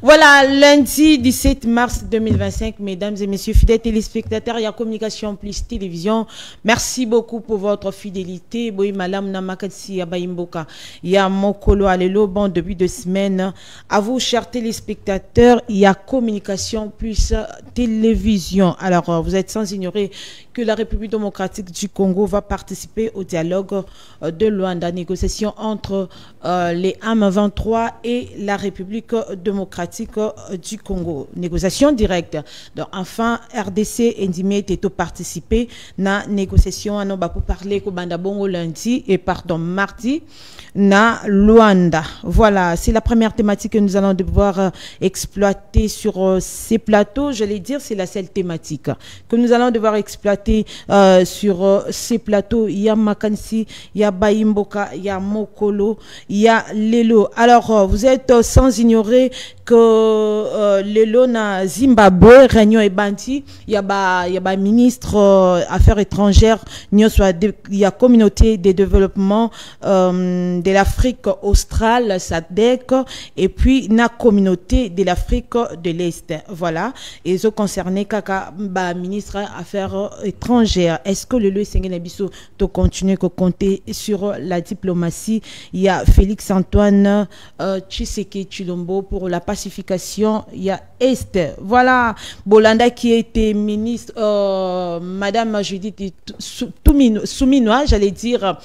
Voilà, lundi 17 mars 2025, mesdames et messieurs, fidèles téléspectateurs, il y a Communication Plus Télévision. Merci beaucoup pour votre fidélité. Boy, Malam Namakatsi Yabaimboka, il y a Mokolo Alelo, bon début de semaine. À vous, chers téléspectateurs, il y a Communication Plus Télévision. Alors, vous êtes sans ignorer que la République démocratique du Congo va participer au dialogue de Luanda, négociation entre les M23 et la République démocratique du Congo. Négociation directe. Donc, enfin, RDC Ndimé Teto participer na négociation pour parler ko Bandabongo lundi et pardon mardi na Luanda. Voilà, c'est la première thématique que nous allons devoir exploiter sur ces plateaux. Je vais dire, c'est la seule thématique que nous allons devoir exploiter sur ces plateaux. Il y a Makansi, il y a Baimboka, il y a Mokolo, il y a Lelo. Alors, vous êtes sans ignorer que Lelo na Zimbabwe, Réunion et Banti, il y a ministre Affaires étrangères, il y a communauté de développement de l'Afrique australe, SADC, et puis la communauté de l'Afrique de l'Est. Voilà. Et ce concerné, Kaka, ministre Affaires étrangères. Est-ce que le Sengenabiso te continue de compter sur la diplomatie? Il y a Félix Antoine Tshisekedi Tshilombo pour la pacification. Il y a Est. Voilà. Bolanda qui était ministre, Madame Judith Souminois, j'allais dire,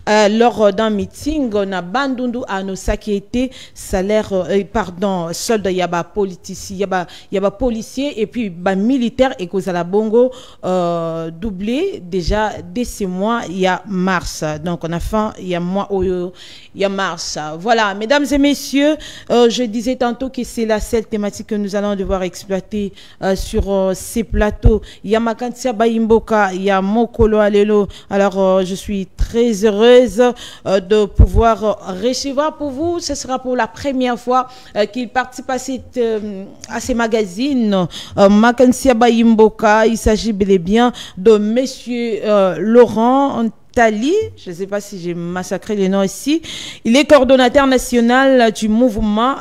lors d'un meeting, on a Bandundu Anosa qui était salaire, pardon, soldat, il y a politicien, il y a policier et puis militaire et Kozala Bongo doublé déjà dès ces mois, il y a mars. Donc on a fin, il y a mois, il y a mars. Voilà, mesdames et messieurs, je disais tantôt que c'est la seule thématique que nous allons devoir exploiter sur ces plateaux. Il y a Makantia Baimboka, il y a Mokolo Alelo. Alors je suis très heureuse de pouvoir recevoir pour vous. Ce sera pour la première fois qu'il participe à ces magazines. Makantia Baimboka, il s'agit bel et bien de monsieur Laurent Tali, je ne sais pas si j'ai massacré les noms ici. Il est coordonnateur national du mouvement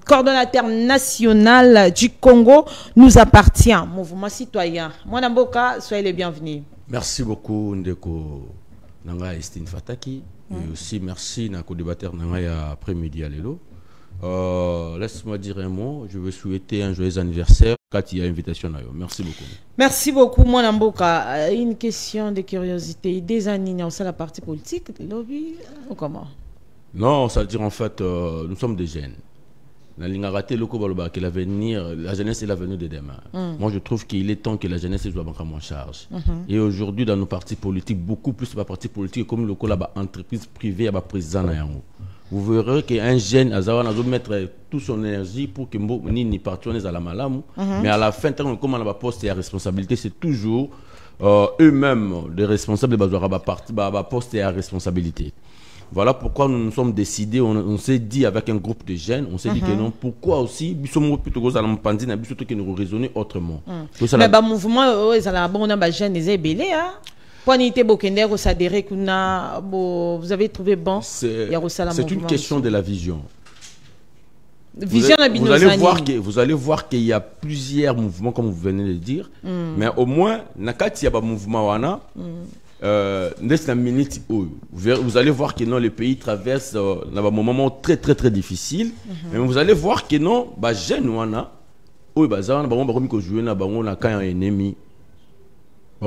coordonnateur national du Congo nous appartient, mouvement citoyen. Mwanamboka, soyez les bienvenus. Merci beaucoup Ndeko Nanga Estine Fataki et aussi merci na co-débatteur Nanga après-midi à Lelo. Laisse-moi dire un mot. Je veux souhaiter un joyeux anniversaire quand il y a invitation. Merci beaucoup. Merci beaucoup, Mwanamboka. Une question de curiosité. Des années, on sait la partie politique, lobby ou comment? Non, ça veut dire en fait, nous sommes des jeunes. Que l'avenir, la jeunesse est l'avenir de demain. Moi, je trouve qu'il est temps que la jeunesse soit prendre en charge. Et aujourd'hui, dans nos partis politiques, beaucoup plus de partis politiques, comme le entreprise privée, il y a président. Vous verrez qu'un jeune a mettre toute son énergie pour que ni partourne à la malam. Mais à la fin, comme on a poste et à responsabilité, c'est toujours eux-mêmes les responsables de poste et à responsabilité. Voilà pourquoi nous nous sommes décidés, on s'est dit avec un groupe de jeunes, on s'est dit que non, pourquoi aussi, nous nous raisonner autrement. Mais le mouvement, ils ont jeunes, ils ont belé, hein? Vous avez trouvé bon? C'est une question de la vision. Vous allez voir qu'il y a plusieurs mouvements, comme vous venez de le dire, mais au moins, il y a un mouvement. Vous allez voir que non, le pays traverse un moment très très difficile. Mais vous allez voir que non, jeune wana, un ennemi. Et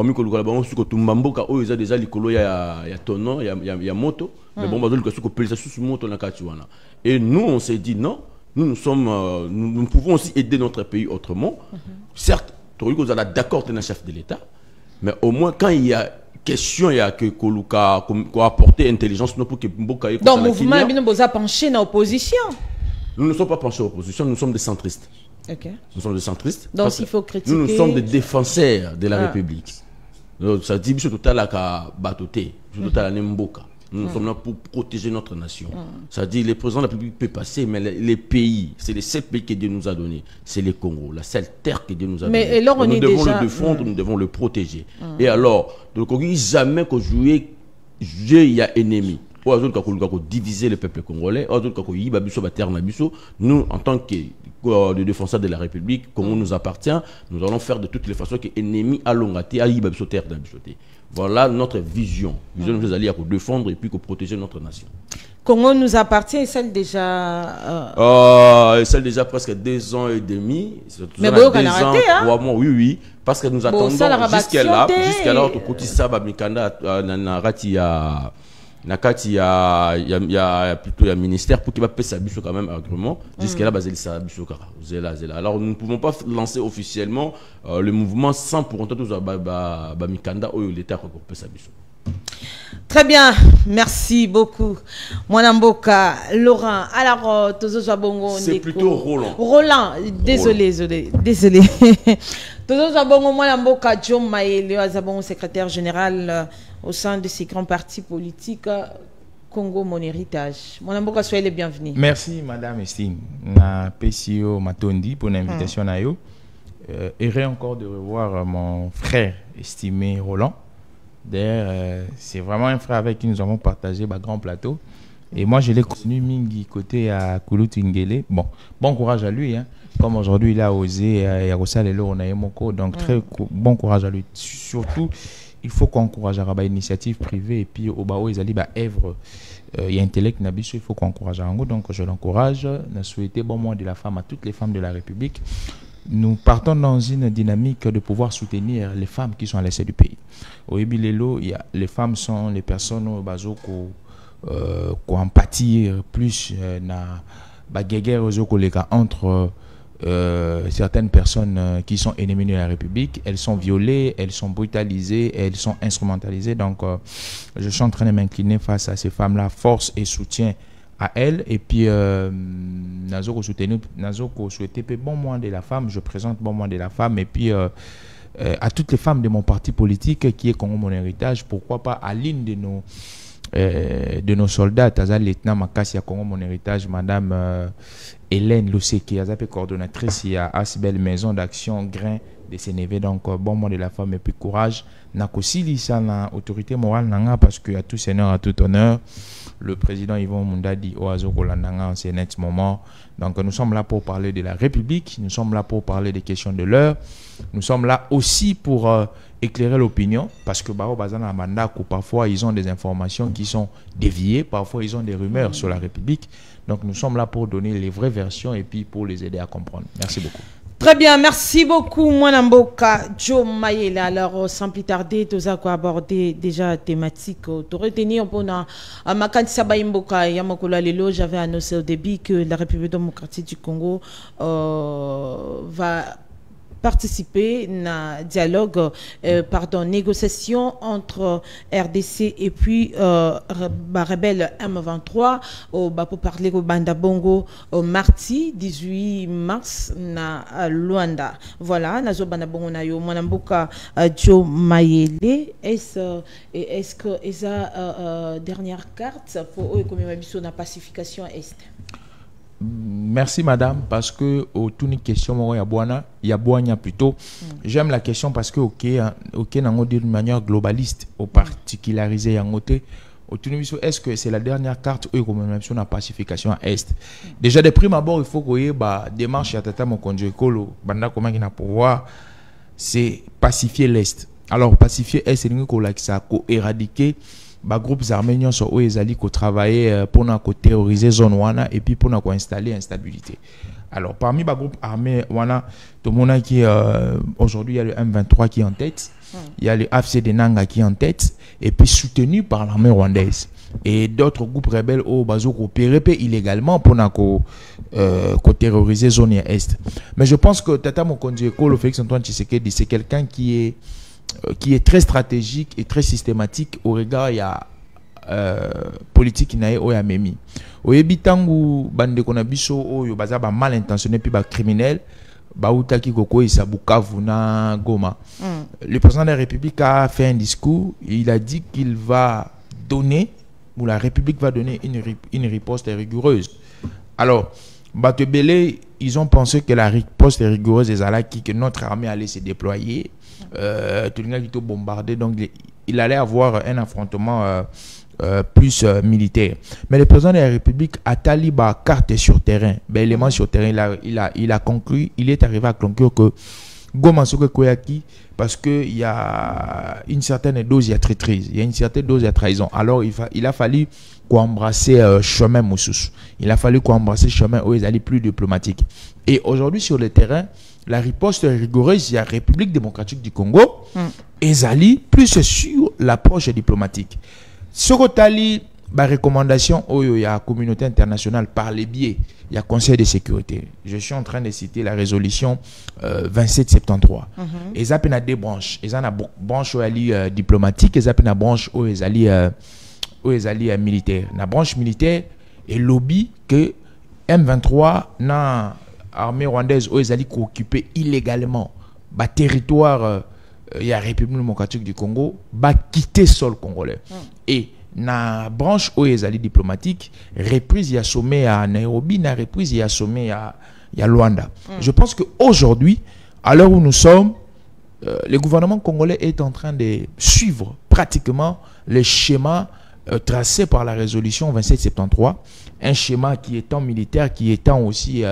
nous on s'est dit non, nous pouvons aussi aider notre pays autrement. Certes, vous êtes d'accord avec le chef de l'État, mais au moins quand il y a question, il y a que Koluka apporter intelligence pour que Mboka. Donc le mouvement a penché dans l'opposition. Nous ne sommes pas penchés à l'opposition, nous sommes des centristes. Okay. Nous sommes des centristes. Donc il faut critiquer. Nous sommes des défenseurs de la République. Ça dit que tout à l'heure batoté, tout à l'heure Mboka. Nous sommes là pour protéger notre nation. Ça dit le président de la République peut passer, mais les pays, c'est les 7 pays que Dieu nous a donnés. C'est le Congo, la seule terre que Dieu nous a donnée. Mais alors, nous devons le défendre, nous devons le protéger. Et alors, donc jamais que jouer, il y a ennemi. diviser le peuple congolais, nous, en tant que défenseurs de la République, Congo nous appartient, nous allons faire de toutes les façons que l'ennemi a l'ongati, a terre d'habitude. Voilà notre vision. Vision nous allons défendre et puis protéger notre nation. Congo nous appartient et celle déjà. Celle déjà presque 2 ans et demi. Mais bon, on a raté, hein? 3 mois, oui. Parce que nous attendons jusqu'à là, au côté Saba Mikanda, il y a plutôt un ministère pour qu'il va payer sa biche quand même agrément. Jusqu'à là, alors nous ne pouvons pas lancer officiellement le mouvement sans pour autant tout ça Mikanda ou l'État pour payer sa biche. Très bien, merci beaucoup. Mwanamboka, Laurent. Alors, c'est plutôt Roland. Roland, désolé. Mwanamboka, John Mayele, Azabon, secrétaire général au sein de ces grands partis politiques Congo Mon Héritage. Mwanamboka, soyez les bienvenus. Merci, Madame Estine. Na PCO Matondi pour l'invitation à yo. Heureux encore de revoir mon frère estimé Roland. D'ailleurs, c'est vraiment un frère avec qui nous avons partagé un grand plateau. Et moi, je l'ai connu Mingi côté à Kouloutingele. Bon courage à lui. Hein. Comme aujourd'hui, il a osé Yarosa Lelo Onayemoko. Donc, très bon courage à lui. Surtout, il faut qu'on encourage à l'initiative privée. Et puis, au Bao, ils allaient œuvre. Il y a intellect, il faut qu'on encourage à Ango. Donc, je l'encourage. Je souhaite bon mois de la femme à toutes les femmes de la République. Nous partons dans une dynamique de pouvoir soutenir les femmes qui sont à l'est du pays. Au Ebilelo, les femmes sont les personnes qui ont empathie plus entre certaines personnes qui sont ennemies de la République. Elles sont violées, elles sont brutalisées, elles sont instrumentalisées. Donc, je suis en train de m'incliner face à ces femmes-là, force et soutien à elle. Et puis Nazoko souhaité bon mois de la femme, je présente bon mois de la femme. Et puis à toutes les femmes de mon parti politique qui est Congo Mon Héritage, pourquoi pas à l'une de nos soldats, Tazal lieutenant Makassi à Congo Mon Héritage, Madame Hélène Luseki, coordonnatrice à Asbel Maison d'Action Grain de Sénévé. Donc bon mois de la femme et puis courage. Nakosili ça na autorité morale nanga parce que à tout seigneur à tout honneur. Le président Yvon Mundadi Oazoko Landanga en ce net moment. Donc nous sommes là pour parler de la République, nous sommes là pour parler des questions de l'heure, nous sommes là aussi pour éclairer l'opinion, parce que parfois ils ont des informations qui sont déviées, parfois ils ont des rumeurs sur la République. Donc nous sommes là pour donner les vraies versions et puis pour les aider à comprendre. Merci beaucoup. Très bien, merci beaucoup, Mwanamboka, Joe Mayele. Alors, sans plus tarder, tu as abordé déjà la thématique. Tu retenir pour Makanti Sabaimboka, Yamakola Lelo, j'avais annoncé au début que la République démocratique du Congo va participer à dialogue, négociation entre RDC et puis rebelle M23 pour parler au Banda Bongo mardi 18 mars na Luanda. Voilà, nazo Banda Bongo na yo Mwanamboka Joe Mayele. Est-ce que esa dernière carte pour eux comme mission na pacification est? Merci madame, parce que au tout une question il y a plutôt. J'aime la question parce que d'une manière globaliste, au particularisé est-ce que c'est la dernière carte ou la pacification à Est? Déjà de prime abord, il faut qu'il y ait démarche à Tata Mokonjo Ekolo, banda comment il a pouvoir, c'est pacifier l'Est. Alors pacifier l'Est, c'est qu'on éradiquer groupes arméniens sont où ils allaient travailler pour terroriser zone wana et puis pour installer instabilité. Alors parmi les groupes armés wana, tout le monde qui aujourd'hui il y a le M23 qui est en tête, il y a le AFC de Nanga qui est en tête et puis soutenu par l'armée rwandaise et d'autres groupes rebelles au bazo coopérer illégalement pour terroriser zone est. Mais je pense que Tata Mokonzi Ekolo Félix Antoine Tshisekedi c'est quelqu'un qui est très stratégique et très systématique au regard il y a politique nae o ya memi o yebitangu bande kona biso o yo baza ba mal intentionné puis ba criminel ba utaki koko isa Bukavu na Goma. Le président de la République a fait un discours, il a dit qu'il va donner ou la République va donner une riposte rigoureuse. Alors Batebele, ils ont pensé que la riposte rigoureuse des Alaki, que notre armée allait se déployer, tout le monde qui était bombardé, donc il allait avoir un affrontement militaire. Mais le président de la République a taliba carte sur terrain, élément sur terrain, il a conclu, il est arrivé à conclure que Goma Soke Koyaki, parce qu'il y a une certaine dose, il y a traîtrise, il y a une certaine dose, il y a trahison. Alors il a fallu qu'on embrasser chemin Moussous. Il a fallu qu'on embrasser chemin où ils allaient plus diplomatique. Et aujourd'hui sur le terrain, la riposte rigoureuse, il y a République démocratique du Congo, ils allaient plus sur l'approche diplomatique. Ce que la recommandation il y a la communauté internationale par les biais, il y a Conseil de sécurité. Je suis en train de citer la résolution 2773. Et ça a deux branches. Ils ont une branche diplomatique et ça a une branche où ils allaient militaire. La branche militaire est lobby que M23 dans l'armée rwandaise où ils allaient occuper illégalement le territoire il y a la République démocratique du Congo, va quitter le sol congolais. Et na branche où ils allaient diplomatique, reprise il y a sommet à Nairobi, na reprise il y a sommet à Luanda. Je pense qu'aujourd'hui, à l'heure où nous sommes, le gouvernement congolais est en train de suivre pratiquement le schéma tracé par la résolution 2773, un schéma qui étant militaire, qui étant aussi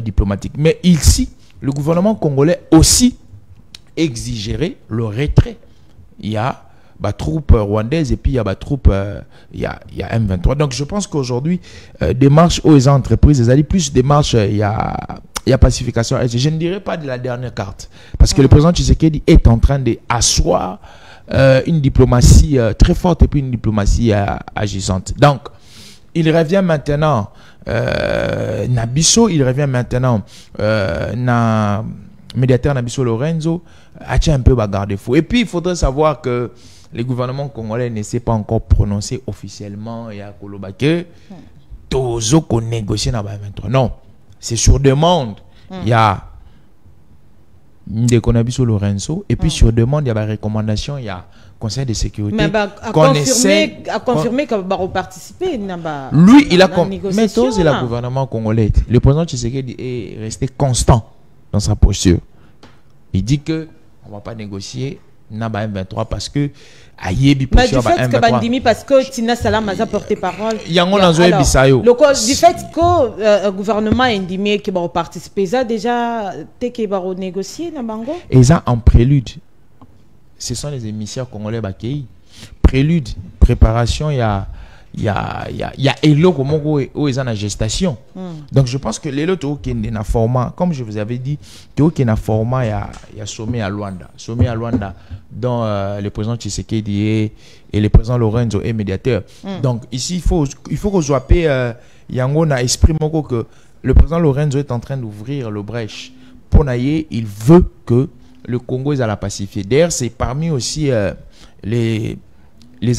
diplomatique. Mais ici, le gouvernement congolais aussi exigerait le retrait. Il y a des troupes rwandaises et puis il y a des troupes, il y a M23. Donc je pense qu'aujourd'hui, des marches aux entreprises, ils allaient plus des marches, il y a pacification. Je ne dirais pas de la dernière carte, parce que le président Tshisekedi est en train d'asseoir une diplomatie très forte et puis une diplomatie agissante. Donc, il revient maintenant Nabiso, il revient maintenant médiateur Nabiso Lorenzo, a un peu garde-fou. Et puis, il faudrait savoir que le gouvernement congolais ne s'est pas encore prononcé officiellement et à Kolobake, Tozo qu'on négocie dans 23. Non, c'est sur demande. Il y a Nabiso Lorenzo, et puis sur demande, il y a des recommandations, il y a Conseil de sécurité. Mais à confirmer qu'il va participer. Lui, il a mais c'est le gouvernement congolais. Le président Tshisekedi est resté constant dans sa posture. Il dit que on ne va pas négocier Naba M23 parce que Ayebi mais du fait que Bandimi parce que Tina Salam a porté parole. Il y a un enjeu Bissayo. Du fait que le gouvernement a indiqué qu'il va participer, ça déjà qu'il va négocier na bango. Et ça en prélude. Ce sont les émissaires congolais Bakei. Prélude, préparation, il y a Elo où ils sont en gestation. Donc je pense que l'Elo qui est dans format, comme je vous avais dit, qui est dans format, il y a sommet à Luanda. Sommet à Luanda, dont le président Tshisekedi et le président Lorenzo est médiateur. Donc ici, il faut que je rappelle, Yango na esprit moko que le président Lorenzo est en train d'ouvrir le brèche. Pour naïe, il veut que le Congo est à la pacifier. D'ailleurs, c'est parmi aussi les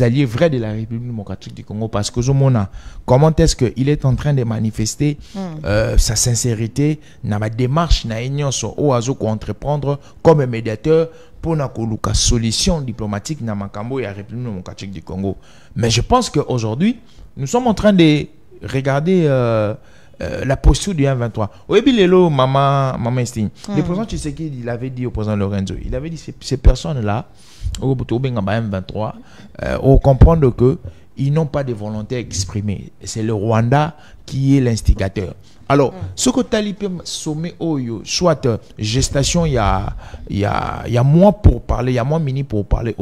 alliés vrais de la République démocratique du Congo, parce que comment est-ce qu'il est en train de manifester sa sincérité dans la démarche au entreprendre comme médiateur pour une solution diplomatique dans la République démocratique du Congo. Mais je pense qu'aujourd'hui, nous sommes en train de regarder la posture du 1-23. Oui, Maman Estine. Le président Tshisekedi, il avait dit au président Lorenzo, il avait dit ces personnes-là, au M23, on comprend que ils n'ont pas de volonté exprimée. C'est le Rwanda qui est l'instigateur. Alors, ce que Talipé sommet Oyo, soit gestation, il y a moins pour parler, il y a moins mini pour parler.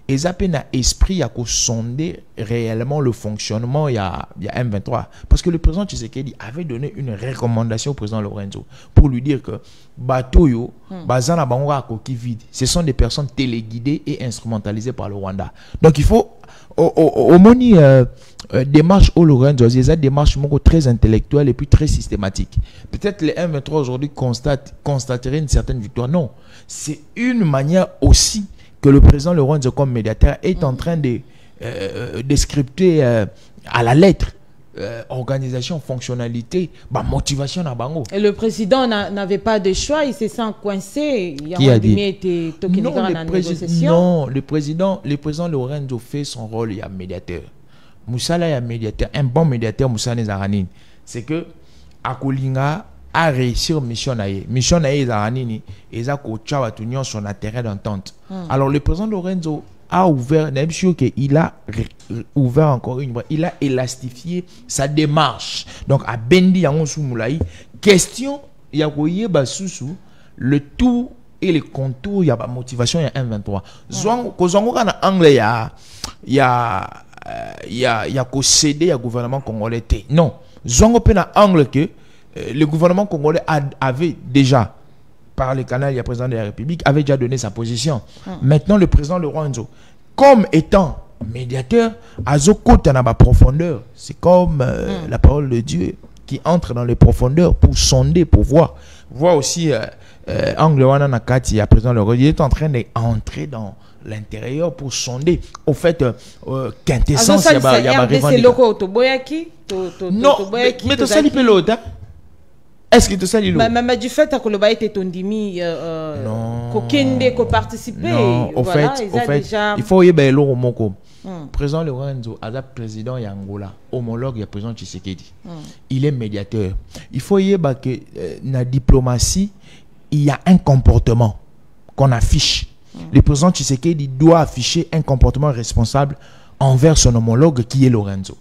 Et ça peine à esprit à sonder réellement le fonctionnement, il y a M23. Parce que le président Tshisekedi avait donné une recommandation au président Lorenzo pour lui dire que Batoyo, Bazana Bangoa Koki vide, ce sont des personnes téléguidées et instrumentalisées par le Rwanda. Donc il faut au moni démarche au Lorenzo, il y a des démarches très intellectuelles et puis très systématiques. Peut-être les M23 aujourd'hui constateraient une certaine victoire. Non, c'est une manière aussi que le président Lorenzo comme médiateur est en train de descripter à la lettre organisation, fonctionnalité, motivation à Bango. Et le président n'avait pas de choix, il s'est senti coincé. Qui a dit? Non, le président Lorenzo fait son rôle, il y a médiateur. Moussala, il y a médiateur, un bon médiateur, Moussala Zaranine. C'est que Akolinga a réussi mission naïe. Mission naïe Zaranini, et ça coacha à tout sur un terrain d'entente. Alors le président Lorenzo a ouvert, il a ouvert encore il a élastifié sa démarche. Donc, à Bendi Yangosu Moulaï, question, il y a le tout et les contours, il y a la motivation, il y a 1-23. Kozongo kana anglais, il y a qu'au CD, il y a gouvernement congolais. Non, Zongo pena angle que le gouvernement congolais avait déjà, par le canal, il y a le président de la République, avait déjà donné sa position. Maintenant, le président Lorenzo, comme étant médiateur, Azoko Tanaba profondeur, c'est comme la parole de Dieu qui entre dans les profondeurs pour sonder, pour voir. Voir aussi Angle Wana Nakati, le président Lorenzo, il est en train d'entrer dans l'intérieur pour sonder. Au fait, quintessence, il y a non, mais tu sais, il peut l'autre. Est-ce que tu sais l'îlot? Mais du fait que le bail était ondimi, qu'aucun ko participer. Non, au fait, il faut y aller au Moko. Président Lorenzo, président Yangola, homologue, il y a président Tshisekedi. Il est médiateur. Il faut y aller que la diplomatie, il y a un comportement qu'on affiche. Le président Tshisekedi doit afficher un comportement responsable envers son homologue qui est Lorenzo.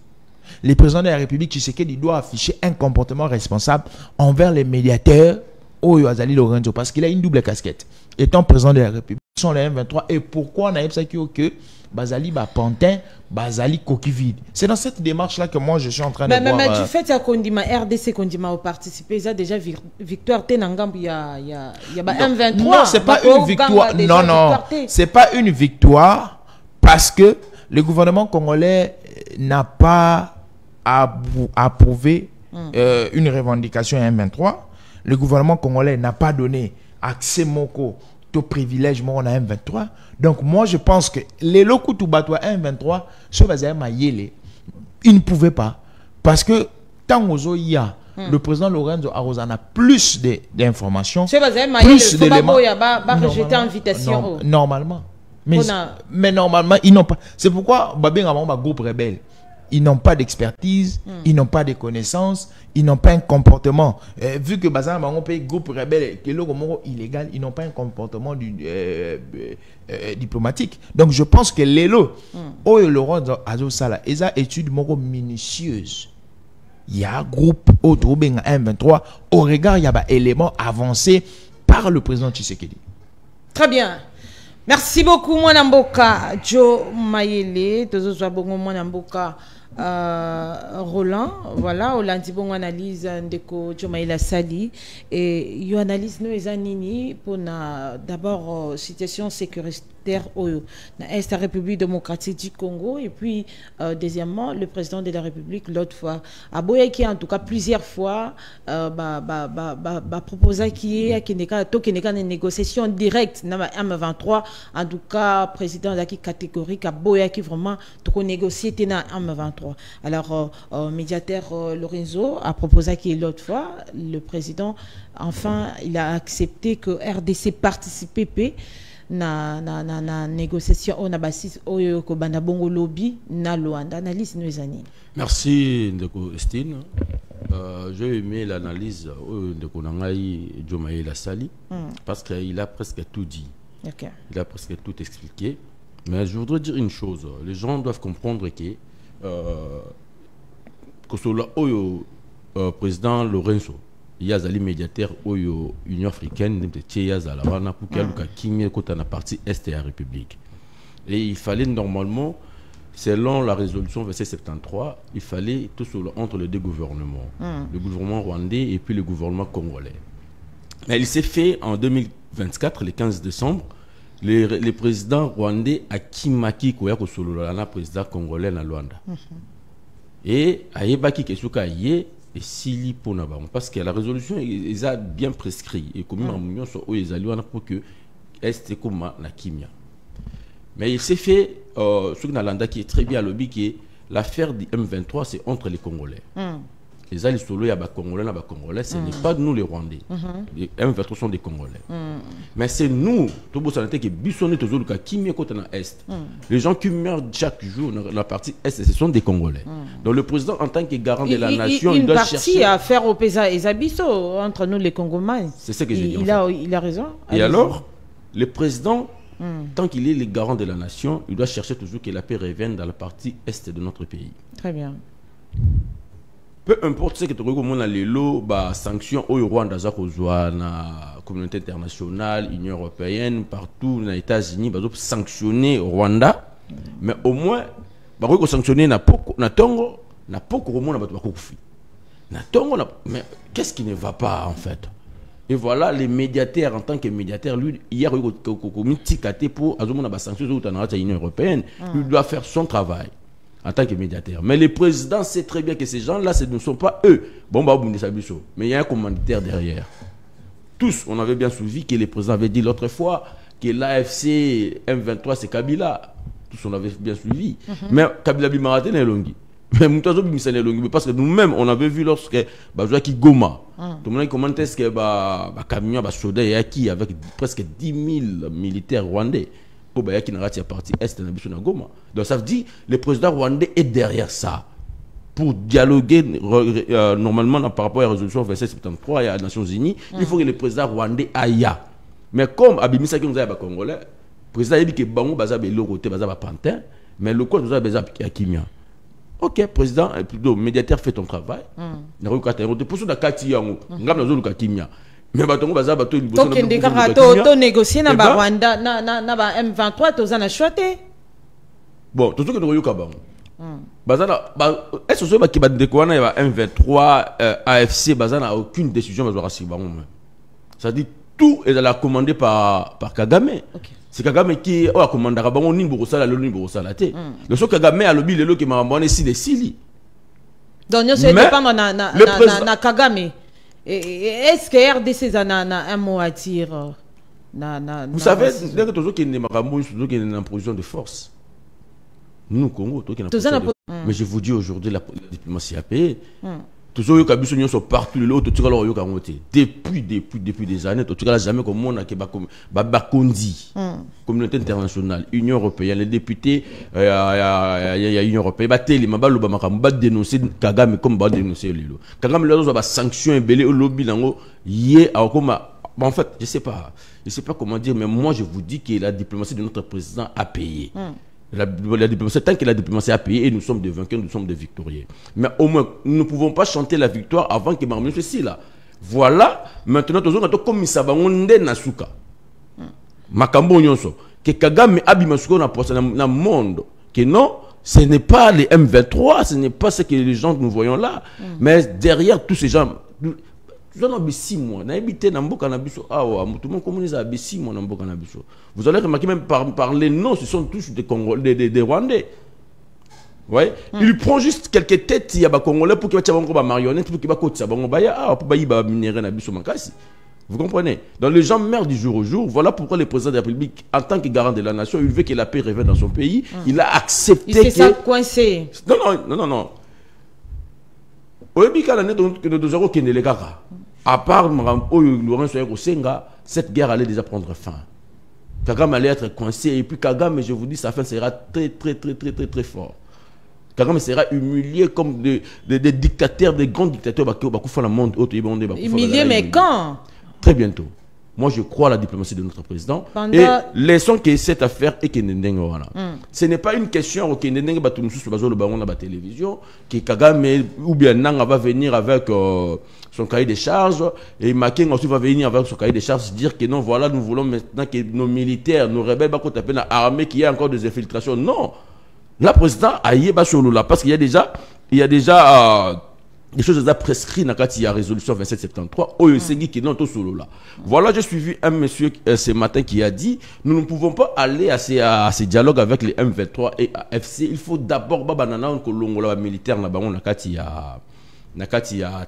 Le président de la République Tshisekedi doit afficher un comportement responsable envers les médiateurs Oyo Azali Lorenzo parce qu'il a une double casquette. Étant président de la République, ils sont les M23. Et pourquoi on a dit que Bazali Pantin, Bazali Kokivide? C'est dans cette démarche-là que moi je suis en train de voir. Mais du fait que RDC Kondima participé, ils ont déjà victoire Tenangam, il y a M23. Non, c'est pas une victoire. Non, c'est pas une victoire parce que le gouvernement congolais n'a pas approuvé une revendication M23. Le gouvernement congolais n'a pas donné accès moko au privilège mon à M23. Donc moi je pense que les locaux tout battois M23 sur ils ne pouvaient pas parce que tant aux il y a le président Lorenzo Arozana plus d'informations, plus d'éléments. Normalement. Mais normalement, ils n'ont pas. C'est pourquoi un groupe rebelle. Ils n'ont pas d'expertise, ils n'ont pas de connaissances, ils n'ont pas un comportement. Vu que Bazan un groupe rebelle qui est illégal, ils n'ont pas un comportement diplomatique. Donc je pense que l'élo, Laurent Azosala, ils ont étude minutieuse. Il y a un groupe autour de M23 au regard, il y a des éléments avancés par le président Tshisekedi. Très bien. Merci beaucoup, Mwanamboka. Joe Mayele, Tozozwabongo Mwanamboka. Roland, voilà, au lundi bon analyse de Joe Mayele Sali et il analyse nous anini pour d'abord situation sécuritaire au Est la République démocratique du Congo et puis deuxièmement le président de la République l'autre fois a boyé qui en tout cas plusieurs fois proposé qui est une négociation directe dans M23 en tout cas président de la catégorique a boyé qui vraiment tout négocier dans M23. Alors, médiateur Lorenzo a proposé qu'il l'autre fois, le président, enfin, il a accepté que RDC participe na négociation on a basis oyo ko banda bongo lobby na Luanda. Analyse nous années. Merci Ndeko Estine. J'ai aimé l'analyse de Konangai Joe Mayele Sali parce qu'il a presque tout dit. Okay. Il a presque tout expliqué. Mais je voudrais dire une chose. Les gens doivent comprendre que Kosola Oyo président Lorenzo il y a des médiateurs Oyo Union africaine de Tchéaz à la Wana pour qu'il y ait Kimé côté la partie est de la République et il fallait normalement selon la résolution verset 73 il fallait tout entre les deux gouvernements le gouvernement rwandais et puis le gouvernement congolais mais il s'est fait en 2024 le 15 décembre le président rwandais Akimaki Koya Kosolo la président congolais na Luanda et Ayebaki Kesuka Ye et Sili Ponaba parce que la résolution ils a bien prescrit et comme réunion sur eux ils allaient pour que est comme la Kimia mais il s'est fait ce que Nalanda qui est très bien lobby qui est l'affaire du M23 c'est entre les Congolais les alliés solo ya ba Congolais ce n'est pas nous les Rwandais les M23 sont des Congolais mais c'est nous tout beau santé qui bisonné toujours le qui met côté dans est les gens qui meurent chaque jour dans la partie est ce sont des Congolais donc le président en tant que garant de la nation il doit chercher à faire au Pesa et Zabiso entre nous les Congolais c'est ce que j'ai dit il a raison et alors le président Tant qu'il est le garant de la nation, il doit chercher toujours que la paix revienne dans la partie est de notre pays. Très bien. Peu importe ce que tu as les lots, sanctions au Rwanda, la communauté internationale, l'Union européenne, partout, les États-Unis, sanctionner Rwanda. Mais au moins, sanctionner na Tongo, na poko Rwanda, mais qu'est-ce qui ne va pas en fait? Et voilà, les médiateurs, en tant que médiateur, lui, hier, il a pour sanctions de l'Union européenne, lui doit faire son travail en tant que médiateur. Mais le président sait très bien que ces gens-là, ce ne sont pas eux. Mais il y a un commanditaire derrière. Tous, on avait bien suivi que le président avait dit l'autre fois que l'AFC M23, c'est Kabila. Tous, on avait bien suivi. Mais Kabila Bimarate n'est longi. Mais parce que nous-mêmes, on avait vu lorsque Joaki Goma, tout le monde commentait ce que camion soda yaki avec presque 10 000 militaires rwandais. Pour Yaki Narati à partie est de Goma. Donc ça veut dire que le président rwandais est derrière ça. Pour dialoguer normalement par rapport à la résolution 2773 et à les Nations Unies, il faut que le président rwandais aille. Mais comme Abimisa qui nous a dit Congolais, le président a dit que Bango Baza Belo côté Baza Pantin, mais le code nous a dit Kimia. Ok, président, plutôt médiateur, fait ton travail. Pour ça, mais batongo baza bato il bosse to négocier na ba Rwanda na ba M23 to zana choté. Bon, tout ce que nous yoka ba. Bazana est-ce que ba ndeko na ba M23 AFC bazana aucune décision bazwa rasi ba ngom. Ça dit tout est commandé par Kagame. Okay. C'est Kagame qui a commandé ba ngom ni bokosala le ni bokosala te. Le so Kagame a lobby le qui m'a emmené si les sili. Donc nous c'est dépendre na Kagame. Est-ce que RDC a un mot à dire? Vous savez, dès que toujours qu'il y a une imposition de force, nous, Congo, mais je vous dis aujourd'hui, la diplomatie a payé. Toujours, il y a partout, depuis des années, tu n'as jamais comme on a Bakondi, communauté internationale, Union européenne, les députés, il y a Union européenne, il dénoncer Kagame comme il dénoncer Lilo. Kagame a sanctions et belé au lobby en fait, je sais pas comment dire, mais moi je vous dis que la diplomatie de notre président a payé. La diplomatie, tant que la diplomatie a payé et nous sommes des vainqueurs, nous sommes des victorieux. Mais au moins, nous ne pouvons pas chanter la victoire avant que Marmite ceci là. Voilà, maintenant, nous avons comme Misabangonde Nasuka. Makambo Nyonso. Que Kagame Abimasuko na poste dans le monde. Que non, ce n'est pas les M23, ce n'est pas ce que les gens que nous voyons là. Mais derrière tous ces gens. Vous avez 6 mois. Vous allez remarquer même par les noms, ce sont tous des Congolais, des Rwandais. Ouais. Il prend juste quelques têtes, il y a des Congolais pour qu'ils fassent des marionnettes, pour qu'ils fassent. Vous comprenez? Donc les gens meurent du jour au jour. Voilà pourquoi le président de la République, en tant que garant de la nation, il veut que la paix revienne dans son pays. Il a accepté que... Il s'est coincé. Non. À part Laurent Soyenga, cette guerre allait déjà prendre fin. Kagame allait être coincé. Et puis Kagame, je vous dis, sa fin sera très fort. Kagame sera humilié comme des dictateurs, des grands dictateurs qui font le monde. Humilié, mais quand? Très bientôt. Moi, je crois à la diplomatie de notre président. Et laissons que cette affaire est que ce n'est pas une question que la télévision, que Kagame ou bien Nanga va venir avec son cahier de charges, et Makenga aussi va venir avec son cahier de charges, dire que non, voilà, nous voulons maintenant que nos militaires, nos rebelles, armés, qu'il y ait encore des infiltrations. Non. La président a yéba sur là, parce qu'il y a déjà des choses déjà prescrites dans la résolution 2773. Voilà, j'ai suivi un monsieur ce matin qui a dit nous ne pouvons pas aller à ces dialogues avec les M23 et AFC. Il faut d'abord que militaire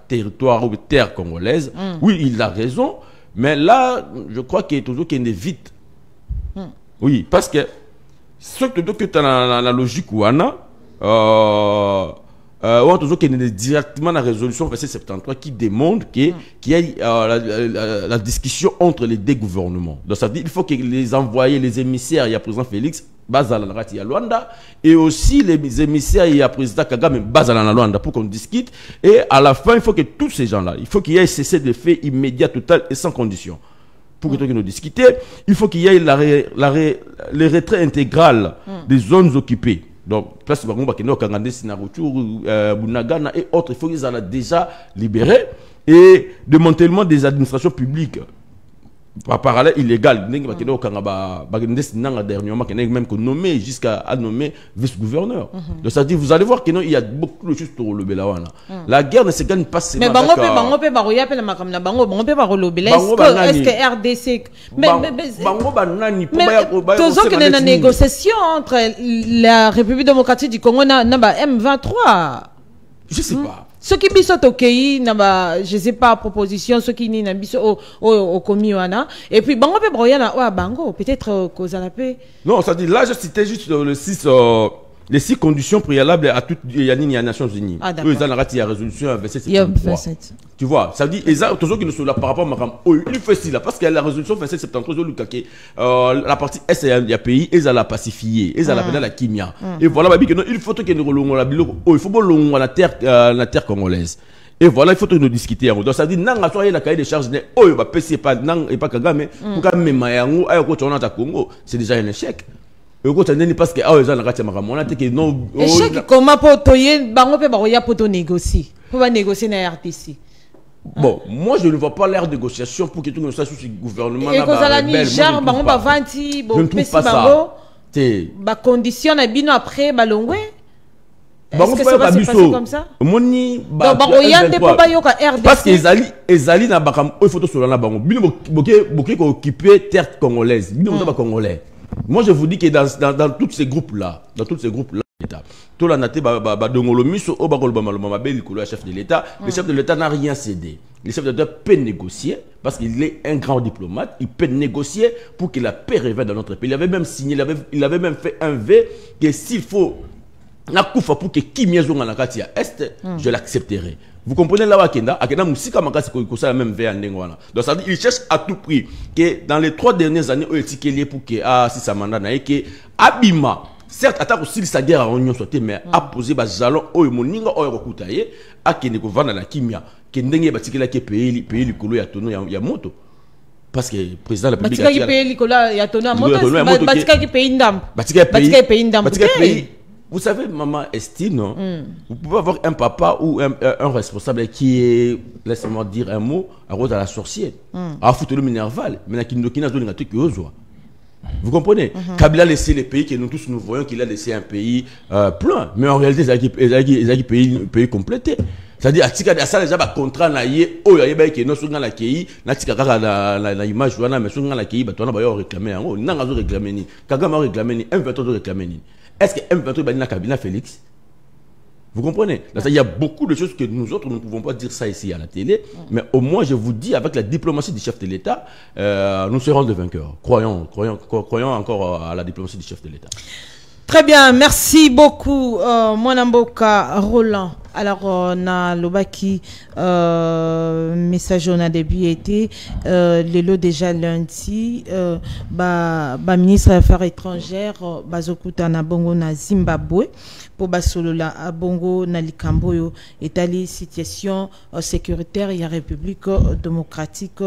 territoire ou terre congolaise. Oui, il a raison, mais là, je crois qu'il y a toujours qu'il y a vite. Oui, parce que ce que tu as la logique ou on a toujours directement la résolution 2773 qui démontre qu'il y a la discussion entre les deux gouvernements. Donc ça veut dire qu'il faut que les envoyés, les émissaires, il y a président Félix, Bazala Narati à Luanda, et aussi les émissaires, il y a président Kagame, Bazala Luanda, pour qu'on discute. Et à la fin, il faut que tous ces gens-là, il faut qu'il y ait cessé de fait immédiat, total et sans condition. pour que nous discuter, il faut qu'il y ait les retraits intégral des zones occupées. Donc, place où Kangandé, Sinarutu, Bunagana et autres, il faut qu'ils en aient déjà libérés. Et démantèlement des administrations publiques. Par parallèle illégal, même nommé jusqu'à nommer vice-gouverneur. Donc ça dit, vous allez voir qu'il y a beaucoup de choses pour le Bélawana. La guerre ne se gagne pas seulement. Mais est-ce que RDC toujours qu'il y a une négociation entre la République démocratique du Congo et M23? Je sais pas. Ceux qui sont au pays, je sais pas, proposition, ceux qui sont au commuana. Et puis, bango pe broyana, bango, peut-être cause à la paix. Non, ça dit, là, je citais juste les 6 conditions préalables à toutes les Nations Unies. Ah, d'accord. Il y a résolution 27. Il y a 27. Tu vois, ça dit, toujours qu'ils ne sont là par rapport à Maram. Il fait ci là, parce qu'il y a la résolution 2773, la partie Est, il y a pays, ils ont la pacifier, ils ont la la Kimia. Et voilà, il faut que nous la il faut que la terre congolaise. Et voilà, il faut que nous discutions. Donc ça dit, nanga soit la cahier de charges, PC pas nang et pas Kagame, pour quand même Mayango, Congo, c'est déjà un échec. Parce que échec comment pour négocier pour négocier na RTC. Bon, moi je ne vois pas l'air de négociation pour que tout le monde soit sous ce gouvernement. Et cause à la Niger, je ne trouve pas ça. Ba condition na bino après balongwe. Est-ce que ça va se passer comme ça? Moni ba parce que ezali na bakam il faut to solana bango. Bino boké ko occuper terre congolaise. Bino ba congolais. Moi, je vous dis que dans tous ces groupes-là, l'État, tout la naté, chef de l'État, le chef de l'État n'a rien cédé. Le chef de l'État peut négocier, parce qu'il est un grand diplomate, il peut négocier pour que la paix revienne dans notre pays. Il avait même signé, il avait même fait un V que s'il faut, pour que Kimia Zonganakatia Est, je l'accepterai. Vous comprenez là où Akenda Moussika Makasi Kosa même V en Nengwana. Donc ça dit il cherche à tout prix que dans les 3 dernières années, il est lié pour que si ça manda na que Abima, certes attaque aussi sa guerre à Union sauté mais a posé bas jalon oyo moninga oyo kokutaye akende ko vanda la kimia que ndenge batikela ke pays likolo ya tono ya moto. Parce que le président de la République batika ki pays likolo ya tono ya moto batika ki pays ndam batika pays ndam. Vous savez, maman Estine, vous pouvez avoir un papa ou un responsable qui est, laissez-moi dire un mot, à rose à la sorcière, à foutre le minerval, mais qui n'a pas de vous comprenez? Kabila a laissé les pays que nous tous nous voyons qu'il a laissé un pays plein, mais en réalité, il a un pays complété. C'est-à-dire, à ça, déjà, contrat, naïe, oh, il y a des gens qui ont réclamé, la image, mais qui ont réclamé, Kagame a réclamé, M23 a réclamé. Est-ce que M23 est dans le cabinet Félix? Vous comprenez? Il y a beaucoup de choses que nous autres, nous ne pouvons pas dire ça ici à la télé, mais au moins, je vous dis, avec la diplomatie du chef de l'État, nous serons des vainqueurs. Croyons encore à la diplomatie du chef de l'État. Très bien, merci beaucoup, Mwanamboka Roland. Alors, na lobaki message on a début été le lot déjà lundi ministre des Affaires étrangères bazokuta na bongo na Zimbabwe pour basolola a bongo na likamboyo etali situation sécuritaire ya République démocratique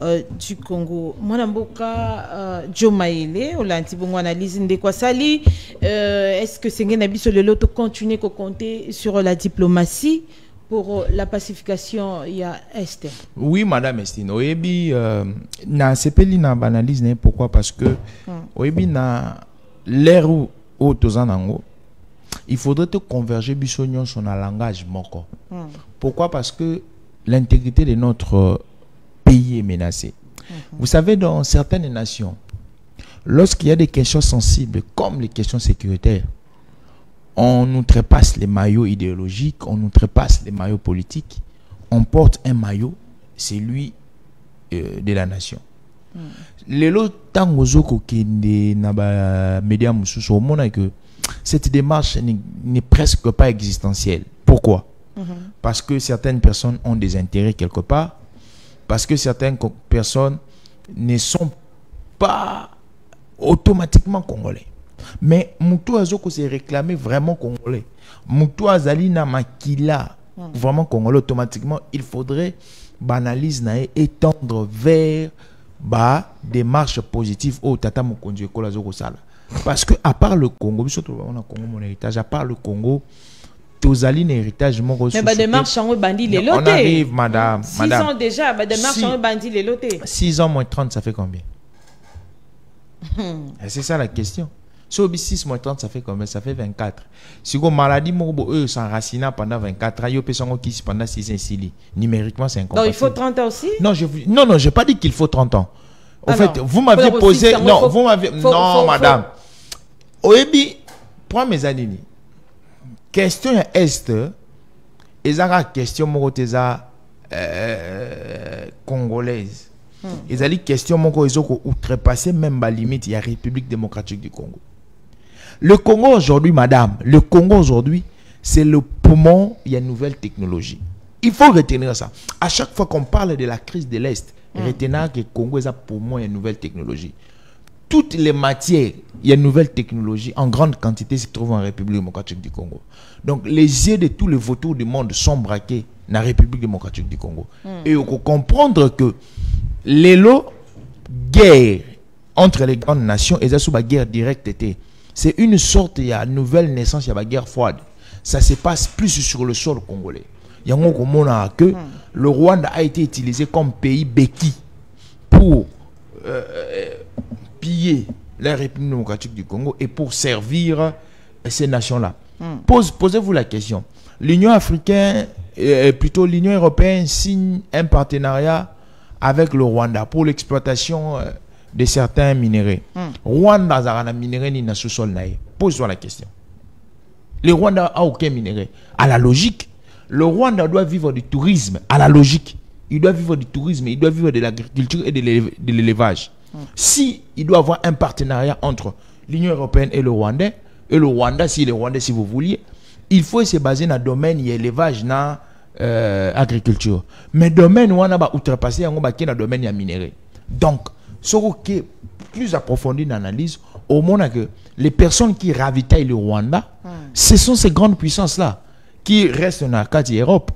du Congo. Mwanamboka Jomaele olanti bongo analyse ndeko sali est-ce que c'est ngena biso le lot continuer ko compter sur la diplomatie pour la pacification il y a Est? Oui, madame Estine. Oyebi na sepeli na analyse né pourquoi parce que oyebi na l'ère où tozanango il faudrait te converger bisognon sur un langage moko. Pourquoi? Parce que l'intégrité de notre pays est menacée. Vous savez, dans certaines nations, lorsqu'il y a des questions sensibles comme les questions sécuritaires, on nous trépasse les maillots idéologiques, on nous trépasse les maillots politiques, on porte un maillot, c'est lui de la nation. Les autres tangozoko qui n'est média mususu au monde que cette démarche n'est presque pas existentielle. Pourquoi? Parce que certaines personnes ont des intérêts quelque part, parce que certaines personnes ne sont pas automatiquement congolais. Mais Moutou Azoko s'est réclamé vraiment congolais. Moutou Azali na makila vraiment congolais automatiquement. Il faudrait banaliser et étendre vers démarche positive au Tata Mokonzi Ekola Zoko Sala. Parce que à part le Congo, surtout on a Congo mon héritage, à part le Congo, Tozali héritage mon mais démarche en bandi les lotés. On arrive, madame. 6 ans déjà, démarche en bandi les lotés. 6 ans moins 30, ça fait combien? C'est ça la question. So, 6 moins 30, ça fait combien? Ça fait 24. Si vous maladie, eux s'enracinent pendant 24 ans, ils peuvent qui pendant 6 ans. Numériquement, c'est incompatible. Donc il faut 30 ans aussi? Non, je n'ai pas dit qu'il faut 30 ans. En fait, vous m'aviez posé. Non, vous m'aviez. Non, madame. Oebi, prends mes années. Question est, et ça question moroteza congolaise. Ils ont dit question mon ils ont outrepassé même la limite il y a République démocratique du Congo. Le Congo aujourd'hui, madame, le Congo aujourd'hui, c'est le poumon, il y a une nouvelle technologie. Il faut retenir ça. À chaque fois qu'on parle de la crise de l'Est, retenez que le Congo est un poumon, il y a une nouvelle technologie. Toutes les matières, il y a une nouvelle technologie en grande quantité se trouvent en République démocratique du Congo. Donc les yeux de tous les vautours du monde sont braqués dans la République démocratique du Congo. Et il faut comprendre que les lots guerre entre les grandes nations et ça guerre directe était. C'est une sorte il y a nouvelle naissance, il y a la guerre froide. Ça se passe plus sur le sol congolais. Il y a un moment que le Rwanda a été utilisé comme pays béquille pour piller la République démocratique du Congo et pour servir ces nations-là. Posez-vous la question. L'Union africaine, plutôt l'Union européenne signe un partenariat avec le Rwanda pour l'exploitation de certains minéraux. Rwanda a un minerai ni na sous-sol naïe. Pose-toi la question. Le Rwanda a aucun minerai. À la logique, le Rwanda doit vivre du tourisme. À la logique, il doit vivre du tourisme, il doit vivre de l'agriculture et de l'élevage. Si il doit avoir un partenariat entre l'Union européenne et le Rwanda, si vous vouliez, il faut se baser dans le domaine de l'élevage, dans agriculture. Mais le domaine où on a outrepassé, on a dans le domaine de minerai. Donc, ce qui est plus approfondi dans l'analyse, au moment que les personnes qui ravitaillent le Rwanda, ce sont ces grandes puissances-là qui restent dans la carte d'Europe.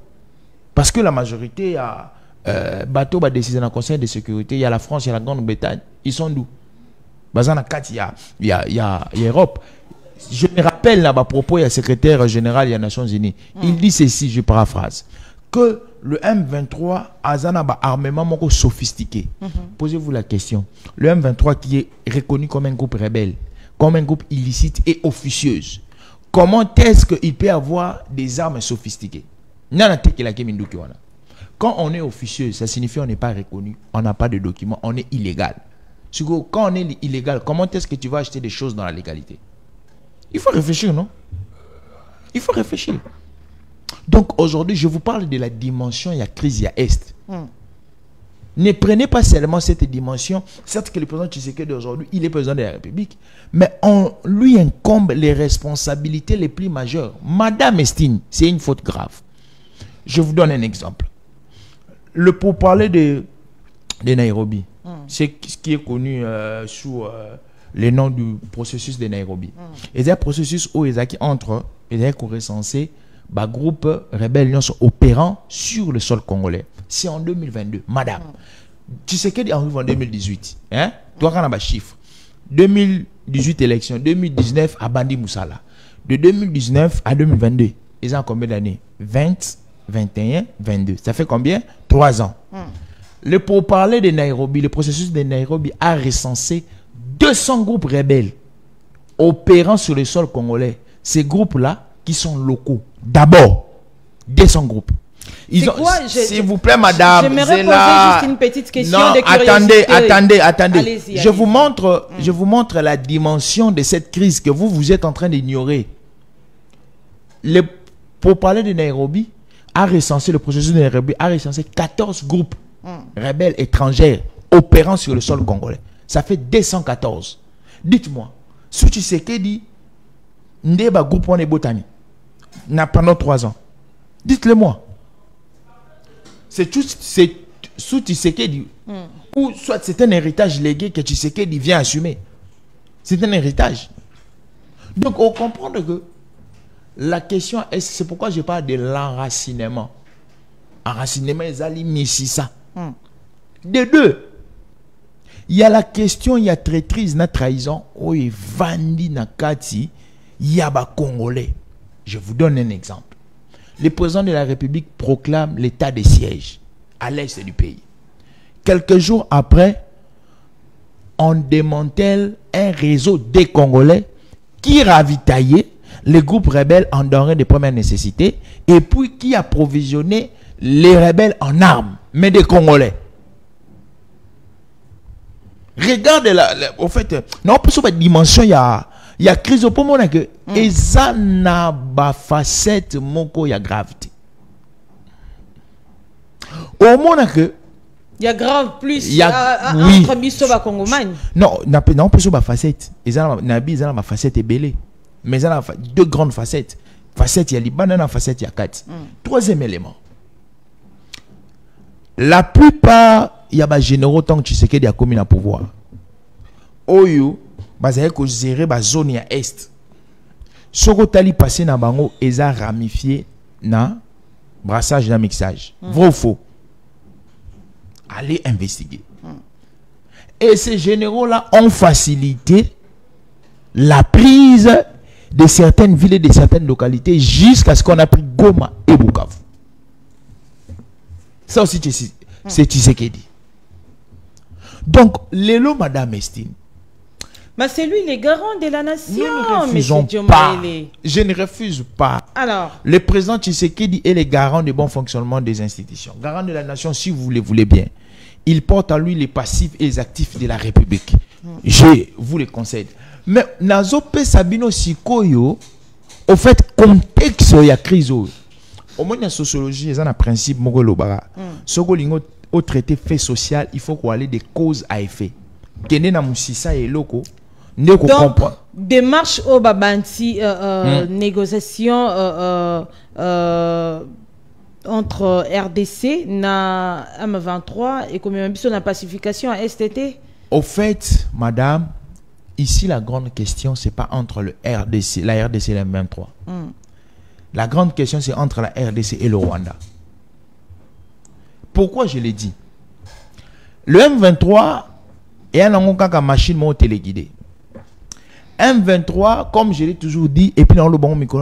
Parce que la majorité a bateau va décider dans le Conseil de sécurité, il y a la France, il y a la Grande-Bretagne. Ils sont d'où? Dans la carte, il y a l'Europe. Je me rappelle là, à propos, il y a le secrétaire général des Nations Unies. Il dit ceci, je paraphrase, que le M23 a un armement sophistiqué. Posez-vous la question. Le M23 qui est reconnu comme un groupe rebelle, comme un groupe illicite et officieuse, comment est-ce qu'il peut avoir des armes sophistiquées? Quand on est officieux, ça signifie qu'on n'est pas reconnu, on n'a pas de documents, on est illégal. Quand on est illégal, comment est-ce que tu vas acheter des choses dans la légalité? Il faut réfléchir, non? Il faut réfléchir. Donc aujourd'hui, je vous parle de la dimension, il y a crise, il y a Est. Ne prenez pas seulement cette dimension. Certes que le président Tshisekedi d'aujourd'hui, il est président de la République, mais on lui incombe les responsabilités les plus majeures. Madame estime, c'est une faute grave. Je vous donne un exemple. Pour parler de Nairobi, c'est ce qui est connu sous le nom du processus de Nairobi. Et c'est un processus où ils entre recensé un groupe rebelle opérant sur le sol congolais. C'est en 2022. Madame, tu sais qu'il arrive en 2018. Hein? Toi, quand on a un chiffre. 2018 élection, 2019 à Bandi Moussala. De 2019 à 2022, ils ont combien d'années? 20, 21, 22. Ça fait combien? 3 ans. Le pourparler de Nairobi, le processus de Nairobi a recensé 200 groupes rebelles opérant sur le sol congolais. Ces groupes-là qui sont locaux. D'abord, 200 groupes. S'il vous plaît, madame, j'aimerais poser juste une petite question de curiosité. Attendez. Je vous montre la dimension de cette crise que vous êtes en train d'ignorer. Pour parler de Nairobi, a recensé le processus de Nairobi, a recensé 14 groupes rebelles étrangers opérant sur le sol congolais. Ça fait 214. Dites-moi, si tu sais qu'il dit, Ndeba groupe on est botani, pendant 3 ans. Dites-le-moi. C'est sous Tshisekedi ou soit c'est un héritage légué que Tshisekedi vient assumer. C'est un héritage. Donc on comprend que la question est, c'est pourquoi je parle de l'enracinement. Enracinement, ils allaient misser ça. De deux, Il y a la question, il y a traîtrise, na trahison, oye vandi na kati, yaba congolais. Je vous donne un exemple. Le président de la République proclame l'état de siège à l'est du pays. Quelques jours après, on démantèle un réseau des Congolais qui ravitaillait les groupes rebelles en denrées de première nécessité et puis qui approvisionnait les rebelles en armes, mais des Congolais. Regarde au fait, non, pour cette dimension, il y a crise au moment que et ça n'a pas facette moko ya gravité. Au moment que il y a grave plus il y a entre biso congomani. Non, non plus sur ma facette. Ils ont ma facette est belée. Mais ils ont deux grandes facettes. Facette il y a Liban, et facette il y a 4. Troisième élément. La plupart il y a des généraux tant que tu sais qu'il y a commis à pouvoir. Oyo, bazay ko gérer ba zone ya est. Soko tali passé na bango eza ramifié na brassage na mixage. Vrai ou faux? Allez investiguer. Et ces généraux-là ont facilité la prise de certaines villes et de certaines localités jusqu'à ce qu'on a pris Goma et Bukavu. Ça aussi, c'est Tshisekedi. Donc, Lelo, Madame Estine. Mais c'est lui le garant de la nation. Nous ne refusons pas. Je ne refuse pas. Alors, le président Tshisekedi est le garant du bon fonctionnement des institutions. Garant de la nation, si vous le voulez bien. Il porte en lui les passifs et les actifs de la République. Je vous le conseille. Mais Nazope Sabino Sikoyo, au fait, contexte il y a crise. Au moins, la sociologie, il y a un principe Mogolobara. Sogolingo, au traité fait social, il faut qu'on ait des causes à effet. Kene na musisa et loko. Donc, démarche au Babanti, négociation entre RDC na M23 et comme même la pacification à STT. Au fait, madame, ici la grande question c'est pas entre le RDC, la RDC et la M23. La grande question c'est entre la RDC et le Rwanda. Pourquoi je l'ai dit? Le M23 est un machine téléguidée. M23, comme je l'ai toujours dit, et puis dans le bon micro,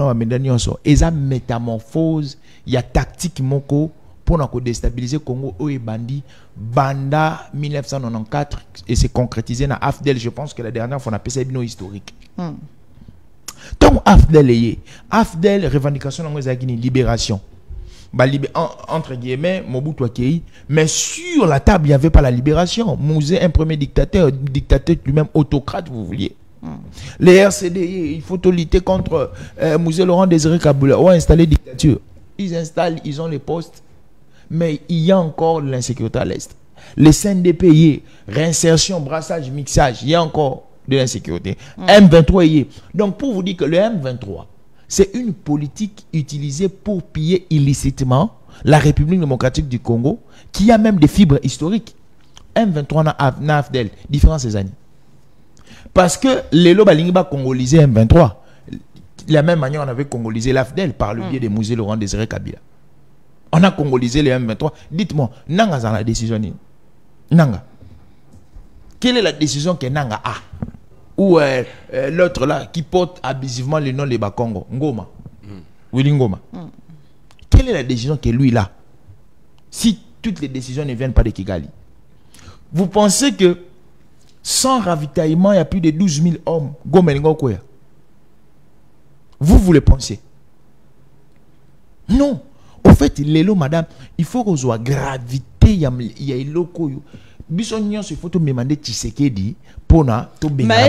ils ont métamorphose, il y a tactique moko pour déstabiliser Congo et Bandi, Banda 1994, et c'est concrétisé dans AFDEL. Je pense que la dernière fois on a appelé ça historique. Donc AFDEL, revendication de libération. Entre guillemets, Mobutu Akei, mais sur la table, il n'y avait pas la libération. Mouzé, un premier dictateur lui-même autocrate, vous vouliez. Les RCD, il faut lutter contre Mouzé Laurent Désiré Kabila ou installer dictature. Ils installent, ils ont les postes, mais il y a encore de l'insécurité à l'Est. Les CNDP, réinsertion, brassage, mixage, il y a encore de l'insécurité. M23, donc pour vous dire que le M23, c'est une politique utilisée pour piller illicitement la République démocratique du Congo, qui a même des fibres historiques. M23 n'a AFDEL, différents ces années. Parce que les Lobalingba congolisé M23, de la même manière on avait congolisé l'AFDEL par le biais de Mouzé Laurent Désiré Kabila. On a congolisé les M23. Dites-moi, Nanga dans la décision. Nanga. Quelle est la décision que Nanga a? Ou l'autre là qui porte abusivement le nom de Bakongo, Ngoma. Willy Ngoma. Quelle est la décision que lui là? Si toutes les décisions ne viennent pas de Kigali. Vous pensez que sans ravitaillement, il y a plus de 12 000 hommes. Vous le pensez? Non. Au fait, Lelo, madame, il faut qu'on soit gravité. Il y a un loco. Bisognon, il faut te demander Tshisekedi pour na to benga. Mais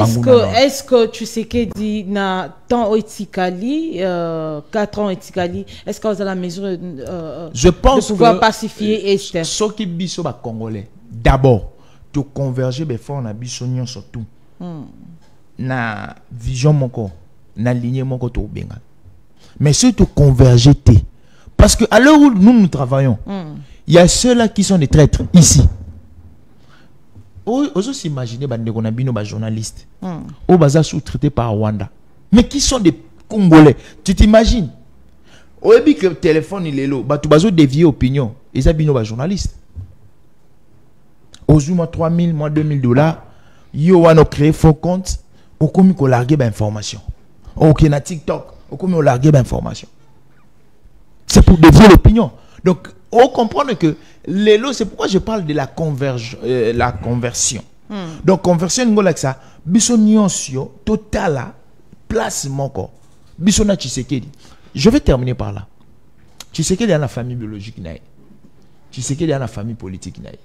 est-ce que Tshisekedi na tant Oitikali 4 ans Oitikali, est-ce que vous avez la mesure je pense de pouvoir que pacifier Est? Ce qui biso ba congolais. D'abord, to converger before na bisognon surtout. Na vision moko, na lignée moko to benga. Mais surtout converger té. Parce que à l'heure où nous travaillons, il y a ceux-là qui sont des traîtres ici. Vous imaginez qu'on a des journalistes au bazar sous-traités par Rwanda. Mais qui sont des Congolais? Tu t'imagines? Au début que le téléphone il est là, tu vas dévier opinion. Ils ont des journalistes. Ozuma 3000, moi 2000 $. Yo, on a créé faux compte. Au commis qu'on largue d'informations. Ok, na TikTok. Au commis on largue d'informations. C'est pour dévier l'opinion. Donc, on comprend que les lots, c'est pourquoi je parle de la conversion. Donc, conversion, on like ça. Bisonnionsio, totala, place mon corps. Bisonna Tshisekedi. Je vais terminer par là. Tshisekedi a la famille biologique naïe. Tshisekedi a la famille politique naïe.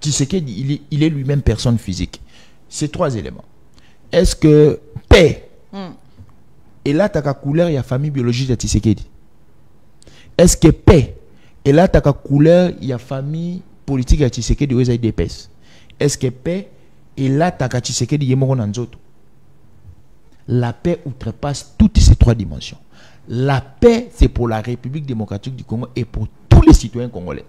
Tshisekedi, il est lui-même personne physique. C'est 3 éléments. Est-ce que paix et là, tu as la couleur, il y a famille biologique de Tshisekedi. Est-ce que paix et là, tu as la couleur, il y a famille politique de Tshisekedi où il y a des épaisses. Est-ce que paix et là, tu as Tshisekedi Yemoro Nanzoto. La paix outrepasse toutes ces 3 dimensions. La paix, c'est pour la République démocratique du Congo et pour tous les citoyens congolais.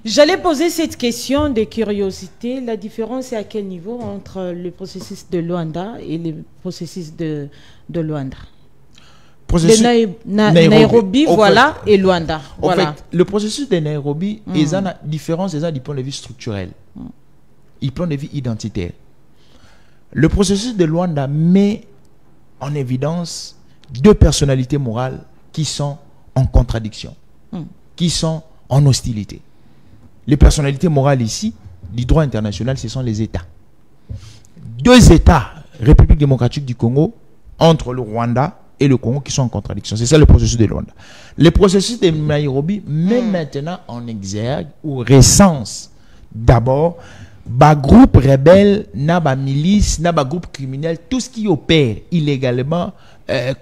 J'allais poser cette question de curiosité. La différence est à quel niveau entre le processus de Luanda et le processus de Luanda? Nairobi, voilà, et Luanda. Voilà. En fait, le processus de Nairobi, il y a une différence du point de vue structurel. Du point de vue identitaire. Le processus de Luanda met en évidence 2 personnalités morales qui sont en contradiction, qui sont en hostilité. Les personnalités morales ici, du droit international, ce sont les États. 2 États, République démocratique du Congo, entre le Rwanda et le Congo, qui sont en contradiction. C'est ça le processus de Luanda. Le processus de Nairobi met maintenant en exergue ou recense d'abord ba groupe rebelle, na ba milice, na ba groupe criminel, tout ce qui opère illégalement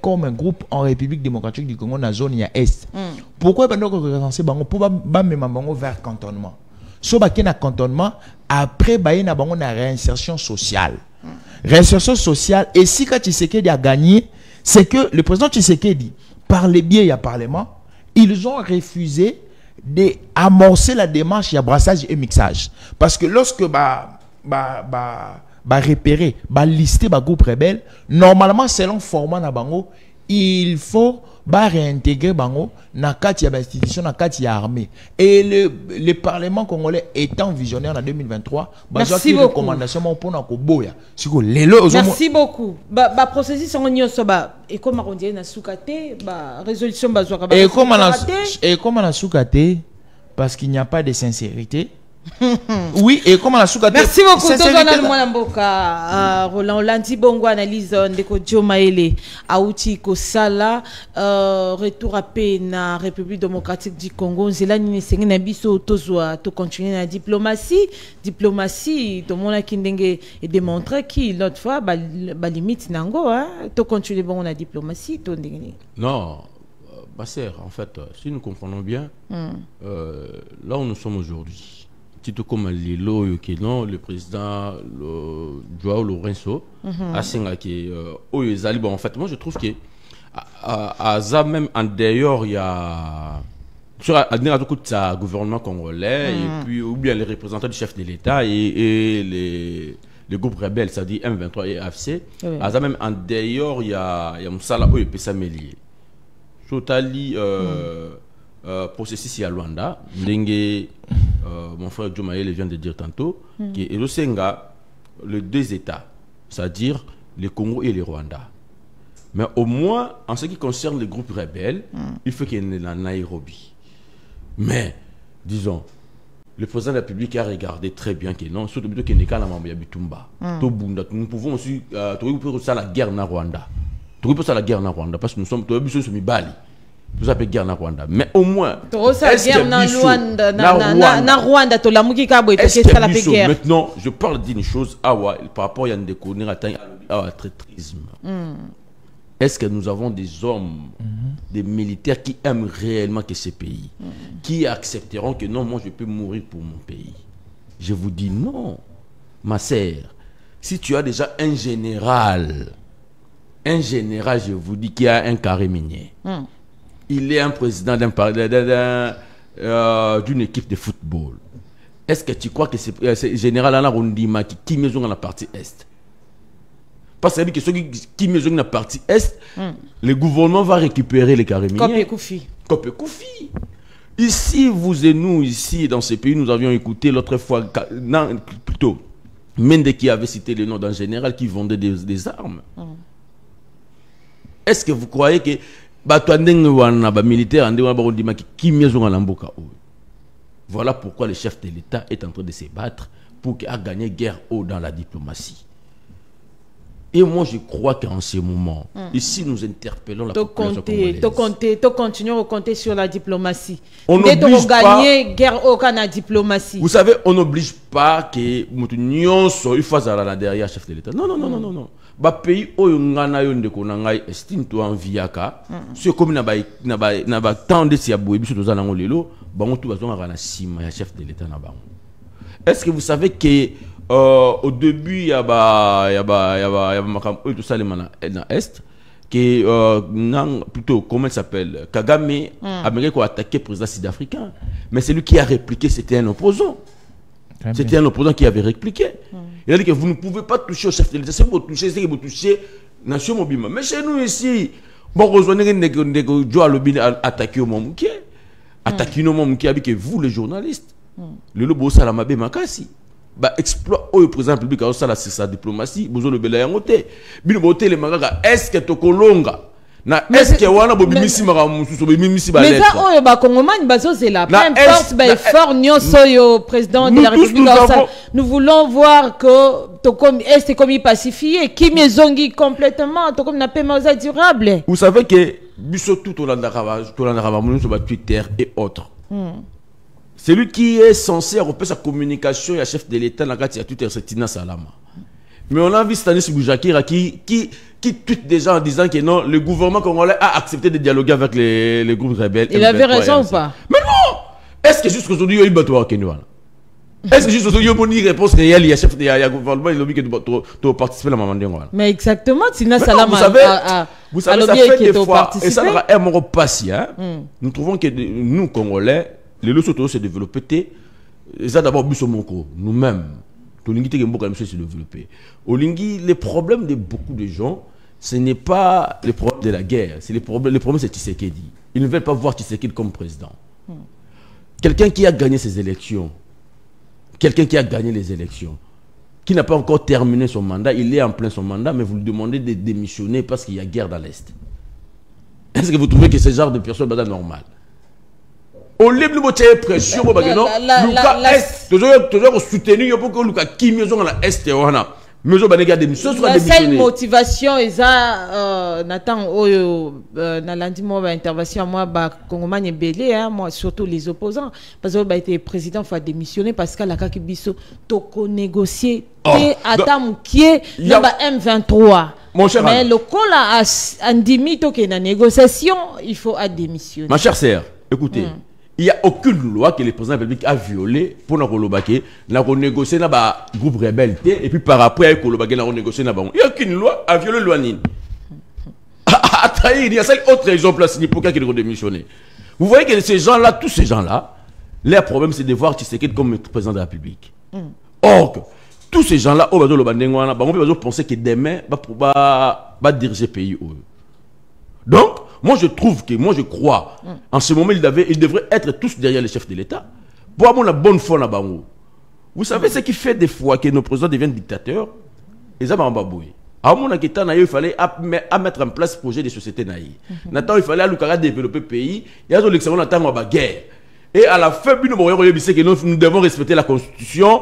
comme un groupe en République démocratique du Congo dans la zone est. Pourquoi ben donc recenser bango pour ba même bango vers cantonnement. So ba ki na cantonnement après ba na bango na réinsertion sociale. Réinsertion sociale et si quand Tshisekedi a gagné, c'est que le président Tshisekedi par les biais du parlement, ils ont refusé d'amorcer la démarche de brassage et mixage. Parce que lorsque repérer, lister le groupe rebelle, normalement, selon le format na bango, il faut réintégrer bango dans la institution, dans la armée. Et le Parlement congolais étant visionnaire en 2023, merci beaucoup. Recommandation pour merci beaucoup. Processus et comme on dit na soukate, résolution et comme on a soukate parce qu'il n'y a pas de sincérité. Oui, et comment la soukate. Merci beaucoup. Roland Lanti Bongo analyse de Kodjo Maele Aouti Kosala retour à paix na République démocratique du Congo. C'est là ni sengi na biso tozwa to continuer la diplomatie tout le monde qui ndenge et démontrer qui l'autre fois ba limite nango to continuer bon la diplomatie to ndenge. Non, Basser, en fait, si nous comprenons bien, là où nous sommes aujourd'hui. Tito comme Lilo Yokino, le président Joao Lourenço, a signé en fait, moi je trouve que à ça même en dehors il y a sur le gouvernement congolais et puis ou bien les représentants du chef de l'État et les groupes rebelles, c'est-à-dire M23 et AFC. À ça même en dehors il y a Moussala et Pessameli. Totali processus à Luanda, mon frère Djomaïle vient de dire tantôt, qui est le 2 États, c'est-à-dire le Congo et le Rwanda. Mais au moins, en ce qui concerne les groupes rebelles, il faut qu'il y ait la Nairobi. Mais, disons, le président de la République a regardé très bien que non, surtout qu'il n'y a pas de Bitumba. Nous pouvons aussi la guerre en Rwanda. Nous pouvons la guerre en Rwanda parce que nous sommes tous Bali. Vous appelez guerre na Rwanda. Mais au moins, maintenant, je parle d'une chose, par rapport à Yande Kounir à traîtrisme. Est-ce que nous avons des hommes, des militaires qui aiment réellement que ce pays, qui accepteront que non, moi je peux mourir pour mon pays? Je vous dis non, ma sœur. Si tu as déjà un général, je vous dis, qui a un carré minier. Il est un président d'une équipe de football. Est-ce que tu crois que c'est général Alain Rondima qui mesure dans la partie Est? Parce que ceux qui mesurent dans la partie Est, le gouvernement va récupérer les carrés miniers. Kopé Koufi. Ici, vous et nous, ici, dans ce pays, nous avions écouté l'autre fois, non, plutôt, Mende qui avait cité le nom d'un général qui vendait des armes. Est-ce que vous croyez que militaire voilà pourquoi le chef de l'État est en train de se battre pour qu'il a gagné guerre haut dans la diplomatie. Et moi, je crois qu'en ce moment, ici, nous interpellons la population congolaise. Continuons à compter sur la diplomatie. On n'oblige pas... gagner guerre haut dans la diplomatie. Vous savez, on n'oblige pas que nous soyons une fois derrière le chef de l'État. Non, non, non, non, non, non. Ba pays où ngana yo ndeko na ngai estime to enviaka c'est comme na ba tande si aboye biso to zana ngolelo bango to bazonga na sima ya chef de l'État na bango. Est-ce que vous savez que au début il y a makam tout ça na est que plutôt comment il s'appelle Kagame Amérique a attaqué le président sud-africain, mais celui qui a répliqué c'était un opposant. C'était un opposant qui avait répliqué. Il a dit que vous ne pouvez pas toucher au chef de l'État. Si vous touchez, c'est que vous touchez la nation mobile. Mais chez nous ici, bon, rejoignez les attaquer au Mamouké. Attaquer au Mamouké avec vous, les journalistes. Le lobo Salamabé Makasi. Exploit au président public à sa diplomatie. Vous avez le bel ayangote. Binobote les magaga. Est-ce que Tokolonga? Est-ce que wana bobimisi maramusu bobimisi ba lettre? Mais ça oyo ba kongomani bazo c'est la peu importe ba effort nyonso yo président de la République. Nous voulons voir que Tokom est comme pacifié, qui mezongi complètement, Tokom n'a pas mauvais durable. Vous savez que biso tout au landakava sur Twitter et autres. Celui qui est censé repérer sa communication et chef de l'État dans la Twitter c'est Tina Salama. Mais on a vu Stanis Boujakira qui tweet déjà en disant que non, le gouvernement congolais a accepté de dialoguer avec les groupes rebelles. Il avait raison ou pas? Mais non! Est-ce que jusqu'aujourd'hui, il y a eu bateau à Kenya? Est-ce que jusqu'aujourd'hui, il y a eu une réponse réelle? Il y a chef de gouvernement, il a dit que tu participes à la maman. Mais exactement, Tina Salama vous savez, ça fait des fois, et ça n'aura un passé. Nous trouvons que nous, Congolais, les leçons se développer, ça d'abord, nous-mêmes. Les problèmes de beaucoup de gens, ce n'est pas le problème de la guerre, c'est le problème c'est Tshisekedi. Ils ne veulent pas voir Tshisekedi comme président. Quelqu'un qui a gagné ses élections, quelqu'un qui a gagné les élections, qui n'a pas encore terminé son mandat, il est en plein son mandat, mais vous lui demandez de démissionner parce qu'il y a guerre dans l'Est. Est-ce que vous trouvez que ce genre de personne est normal? Au lieu de pression, toujours soutenu pour que Luka qui mieux dans l'Est. La seule motivation est ça. Nathan, dans l'intervention, moi, Congomani est belé, moi, surtout les opposants. Parce que été président, il faut démissionner parce que la Kakibiso, toko négocier, qui est M23. Mon cher mais le col a Andimi, toké na négociation, il faut démissionner. Ma chère sœur, écoutez. Il n'y a aucune loi que le président de la République a violée pour nous renégocier dans le groupe rebelle. Et puis par après, il n'y a aucune loi à violer loi. Il y a cette autre exemple pour qu'il démissionné. Vous voyez que ces gens-là, tous ces gens-là, leur problème c'est de voir Tshisekedi comme président de la République. Or, tous ces gens-là, on peut penser que demain, va diriger le pays. Donc, moi je crois, en ce moment, ils devraient être tous derrière le chef de l'État pour avoir la bonne foi là-bas. Vous savez ce qui fait des fois que nos présidents deviennent dictateurs? Ils ont un baboué. À mon avis, il fallait mettre en place le projet de société. Il fallait développer le pays. Il y a l'excellent guerre. Et à la fin, nous devons respecter la Constitution.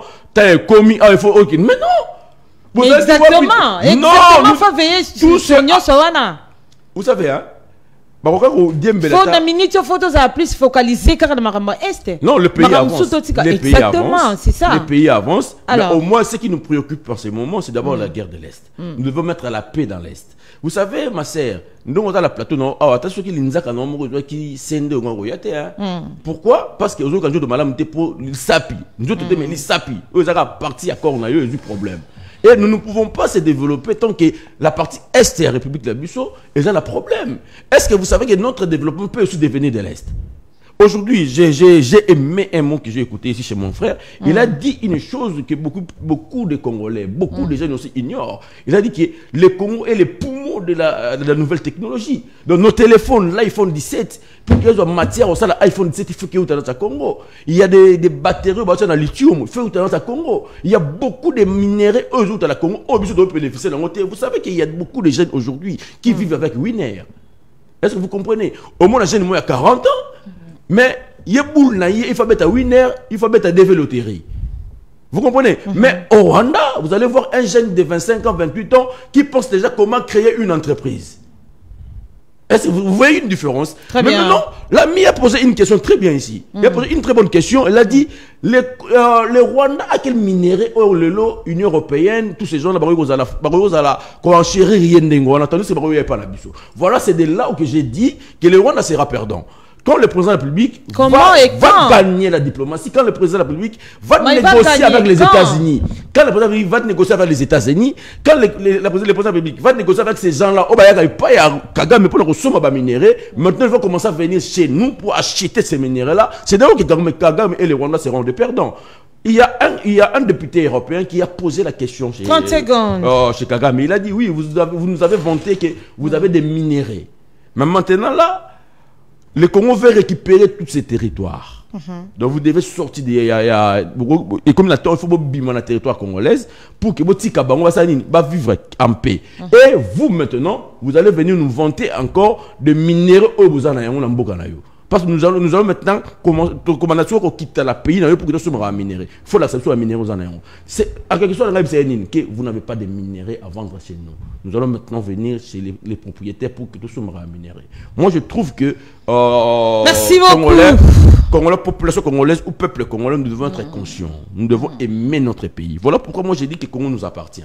Commis, il faut mais non! Exactement! Exactement, il faut veiller sur ce vous savez, hein? Faut na minute photos à plus focaliser car dans est. Non, le pays avance. Exactement, c'est ça. Le pays avance. Alors, mais au moins, ce qui nous préoccupe par ce moment, c'est d'abord la guerre de l'Est. Nous devons mettre la paix dans l'Est. Vous savez, ma sœur, nous on a la plateau non. Ah, attention qu'il y a un qui s'ende au Goyate. Pourquoi? Parce que aujourd'hui, quand je de madame pour il sapi. Nous autres mais il sapi. Eux ont parti à corps, il y a du problème. Et nous ne pouvons pas se développer tant que la partie Est de la République de la Bissau est un problème. Est-ce que vous savez que notre développement peut aussi devenir de l'Est? Aujourd'hui, j'ai aimé un mot que j'ai écouté ici chez mon frère. Il a dit une chose que beaucoup de Congolais, beaucoup de gens aussi ignorent. Il a dit que le Congo est le poumon de la nouvelle technologie. Donc nos téléphones, l'iPhone 17, pour qu'il y ait matière au sein de l'iPhone 17, il faut qu'il y ait au Congo. Il y a des batteries basées dans le lithium, il faut qu'il y ait au Congo. Il y a beaucoup de minéraux aujourd'hui au Congo. Vous savez qu'il y a beaucoup de jeunes aujourd'hui qui vivent avec Winner. Est-ce que vous comprenez? Au moins, la jeune, il y a 40 ans, mais il y a boule, il faut mettre à Winner, il faut mettre à DV Loterie. Vous comprenez? Mais au Rwanda, vous allez voir un jeune de 25 ans, 28 ans qui pense déjà comment créer une entreprise. Est-ce que vous voyez une différence? Très mais bien. maintenant, l'ami a posé une question très bien ici. Il a posé une très bonne question. Elle a dit, les Rwandais, à quel minerai, l'Union Européenne, tous ces gens-là, voilà, c'est de là où j'ai dit que le Rwanda sera perdant. Quand le président de la République va bannir la diplomatie, quand le président de la République va négocier avec les États-Unis, quand le président de la République va négocier avec les États-Unis, quand le président de la République va négocier avec ces gens-là, maintenant ils vont commencer à venir chez nous pour acheter ces minéraux-là. C'est d'ailleurs que Kagame et les Rwandais seront des perdants. Il y a un député européen qui a posé la question chez, 30 secondes. Chez Kagame. Il a dit, oui, vous nous avez vanté que vous avez des minéraux. Mais maintenant là, le Congo veut récupérer tous ces territoires. Donc vous devez sortir et comme il faut bimmer la territoire congolaise pour que votre Kabango va vivre en paix. Et vous maintenant, vous allez venir nous vanter encore de minéraux au Bozanayo. Parce que nous allons maintenant commencer à quitter le pays pour que nous soyons à minérer. Il faut l'accepter à minéraux aux Anaïons. À quelque chose que vous n'avez pas de minéraux à vendre chez nous. Nous allons maintenant venir chez les propriétaires pour que nous soyons à minérer. Moi, je trouve que merci beaucoup. Congolais, population congolaise ou peuple congolais, nous devons être conscients. Nous devons aimer notre pays. Voilà pourquoi moi j'ai dit que Congo nous appartient.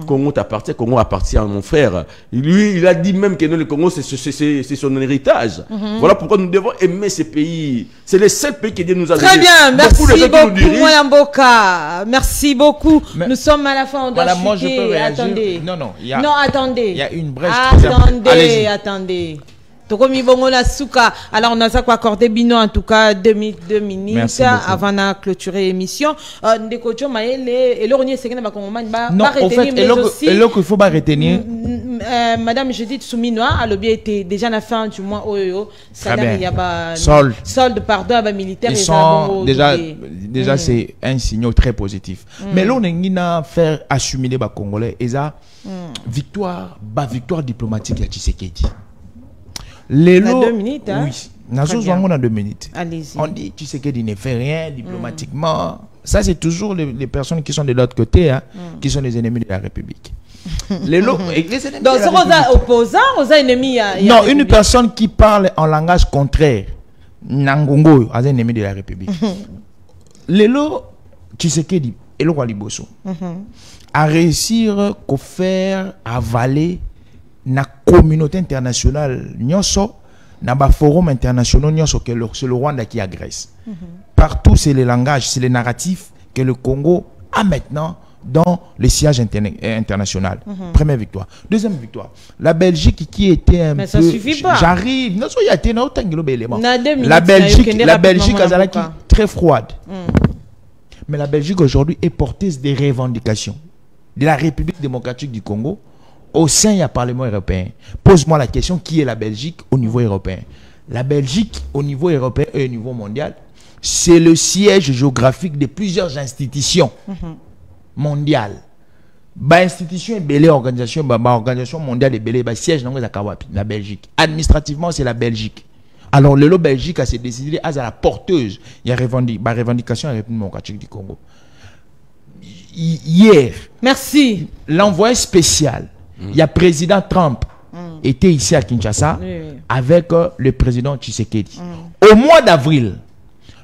Congo t'appartient, Congo appartient à mon frère. Lui, il a dit même que le Congo, c'est son héritage. Voilà pourquoi nous devons aimer ces pays. C'est le seul pays qui Dieu nous a donné. Très bien, merci beaucoup, Moyamboka. Merci beaucoup. Mais, nous sommes à la fin, on doit voilà, moi, je peux réagir. Attendez. Non, attendez. Il y a une brèche. Attendez. Alors, on a ça quoi accorder Bino en tout cas 2 minutes avant de clôturer l'émission. Non, en fait, il faut pas retenir. Madame Judith Souminoa a été déjà à la fin du mois solde pardon à militaire. Ils sont déjà c'est un signal très positif. Mais là on a faire assumer les Congolais et ça victoire diplomatique à Tshisekedi. Les 2 minutes, hein? Oui. On a 2 minutes. Allez-y. On dit Tshisekedi ne fait rien diplomatiquement. Ça, c'est toujours les personnes qui sont de l'autre côté, hein, qui sont les ennemis de la République. Donc, c'est opposant aux ennemis. Non, une personne qui parle en langage contraire, Nangongo, est un ennemi de la République. Lelo Tshisekedi, Elo Waliboso, a réussi à faire avaler na communauté internationale nyoso na ba forum internationaux nyoso que c'est le Rwanda qui agresse. Partout c'est les langages, c'est les narratifs que le Congo a maintenant dans le siège international. Première victoire. Deuxième victoire, la Belgique qui était un mais peu... ça suffit pas. J'arrive. La Belgique est très froide. Mais la Belgique aujourd'hui est porteuse des revendications de la République démocratique du Congo. Au sein du Parlement européen, pose-moi la question, qui est la Belgique au niveau européen? La Belgique au niveau européen et au niveau mondial, c'est le siège géographique de plusieurs institutions mondiales. Institution et organisation mondiale et siège dans la Belgique. Administrativement, c'est la Belgique. Alors, le Belgique a décidé à la porteuse. Il y a revendication à la République démocratique du Congo. Hier, merci. L'envoyé spécial, il y a président Trump était ici à Kinshasa avec le président Tshisekedi. Au mois d'avril,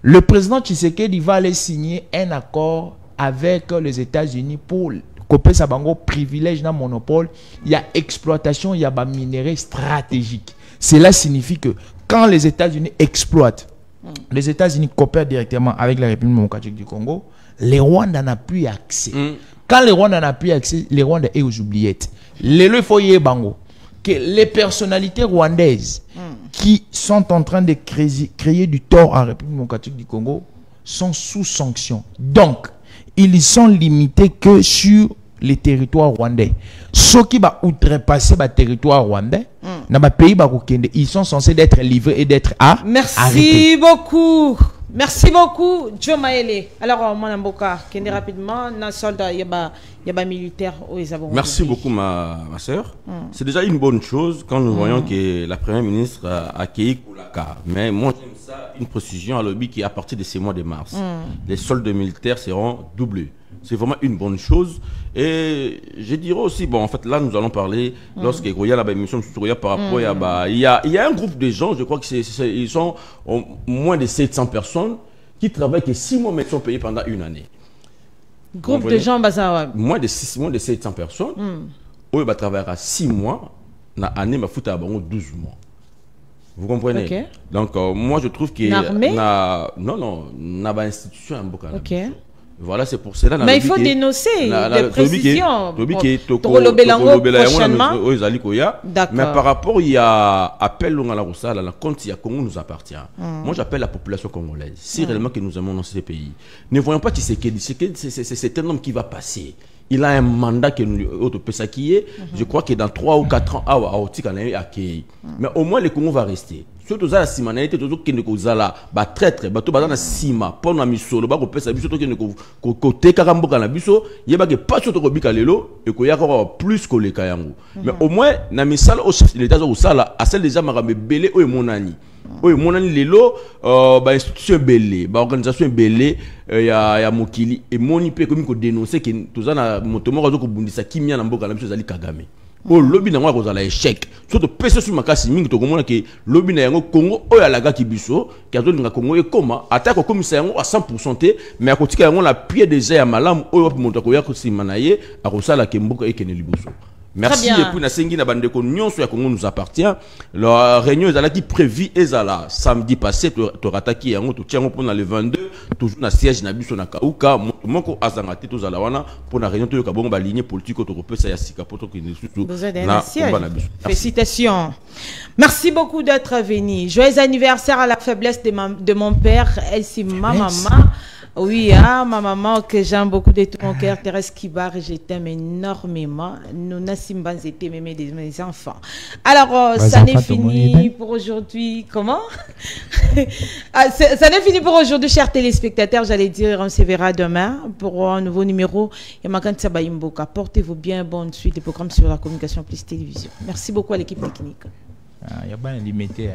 le président Tshisekedi va aller signer un accord avec les États-Unis pour couper sa bango privilège dans monopole. Il y a exploitation, il y a des minéraux stratégiques. Cela signifie que quand les États-Unis exploitent, les États-Unis coopèrent directement avec la République démocratique du Congo, les Rwandais n'ont plus accès. Quand les Rwandais n'ont plus accès, les Rwandais sont aux oubliettes. Il faut y bango que les personnalités rwandaises qui sont en train de créer du tort à la République démocratique du Congo sont sous sanction. Donc, ils sont limités que sur les territoires rwandais. Ceux qui va outrepasser le territoire rwandais, dans le pays, ils sont censés être livrés et d'être arrêtés. Merci beaucoup. Merci beaucoup, Joe Maele. Alors, mon amboka, kende rapidement, na soldat, y a militaire au Isabon. Merci beaucoup, ma soeur. C'est déjà une bonne chose quand nous voyons que la première ministre a accueilli Koulaka. Mais moi, j'aime ça, une précision à l'objet qui à partir de ces mois de mars, les soldes militaires seront doublés. C'est vraiment une bonne chose. Et je dirais aussi, bon, en fait, là, nous allons parler, lorsque il y a la émission par rapport il y a un groupe de gens, je crois qu'ils sont moins de 700 personnes qui travaillent que 6 mois, mais sont payés pendant une année. Groupe de gens, moins de 700 personnes, eux, ils travaillent à 6 mois, dans l'année, ils foutent à 12 mois. Vous comprenez? Okay. Donc, moi, je trouve que... Non, n'a pas institution en Boka. Voilà, c'est pour cela. Mais il faut dénoncer les précisions. Prochainement. Mais par rapport, il y a appel à la Roussa, la compte, il y a Congo nous appartient. Moi, j'appelle la population congolaise. Si réellement que nous aimons dans ces pays, ne voyons pas Tshisekedi. C'est un homme qui va passer. Il a un mandat que nous je crois que dans 3 ou 4 ans, a accueilli. Mais au moins, le Congo va rester. Surtout la simanalité, tout qui ne cause la traître, bateau bazana sima, pour na misolo, ba ko pesa biso to qui ne côté karamboka na biso, yeba que pas surtout ko bika lelo et ko yaka plus que les kayango. Mais au moins na misala au chef de l'état zo sala, à celle déjà marambe belé o monani. Oui, mon ami lelo, institution belé, organisation belé, ya mokili et moni pe comme ko dénoncer que tout ça na motomo ko bundisa kimia na mboka na biso zali Kagame. Oh lobby na ngwa kozala échec surtout pese sur makasi mingi to komona ke lobby na yango Congo oyo alaga kibiso kazo linga Congo e koma atako komisa yango à 100% te mais akotika yango la pied déjà ya malamu oyo moto ko ya ko simana ye akosala ke mboka ekene liboso. Merci et puis na sengi na bandeko nyonso ya Congo nous appartient. La réunion est qui prévue ezala samedi passé to rataki yango to tiango pour le 22 toujours na siège na biso na Kauka moko azangati to zala wana pour la réunion to ka bongo ba ligne politique to repesa ya sika poto ki surtout na félicitations. Merci beaucoup d'être venu. Joyeux anniversaire à la faiblesse de mon père Elsie maman. Oui, ma maman que j'aime beaucoup de tout mon cœur, Thérèse Kibar, je t'aime énormément. Nous n'assumons pas été mes enfants. Alors, ça n'est fini pour aujourd'hui. Comment? Ça n'est fini pour aujourd'hui, chers téléspectateurs. J'allais dire, on se verra demain pour un nouveau numéro. Portez-vous bien, bonne suite des programmes sur la communication plus télévision. Merci beaucoup à l'équipe technique. Il y a pas un limité.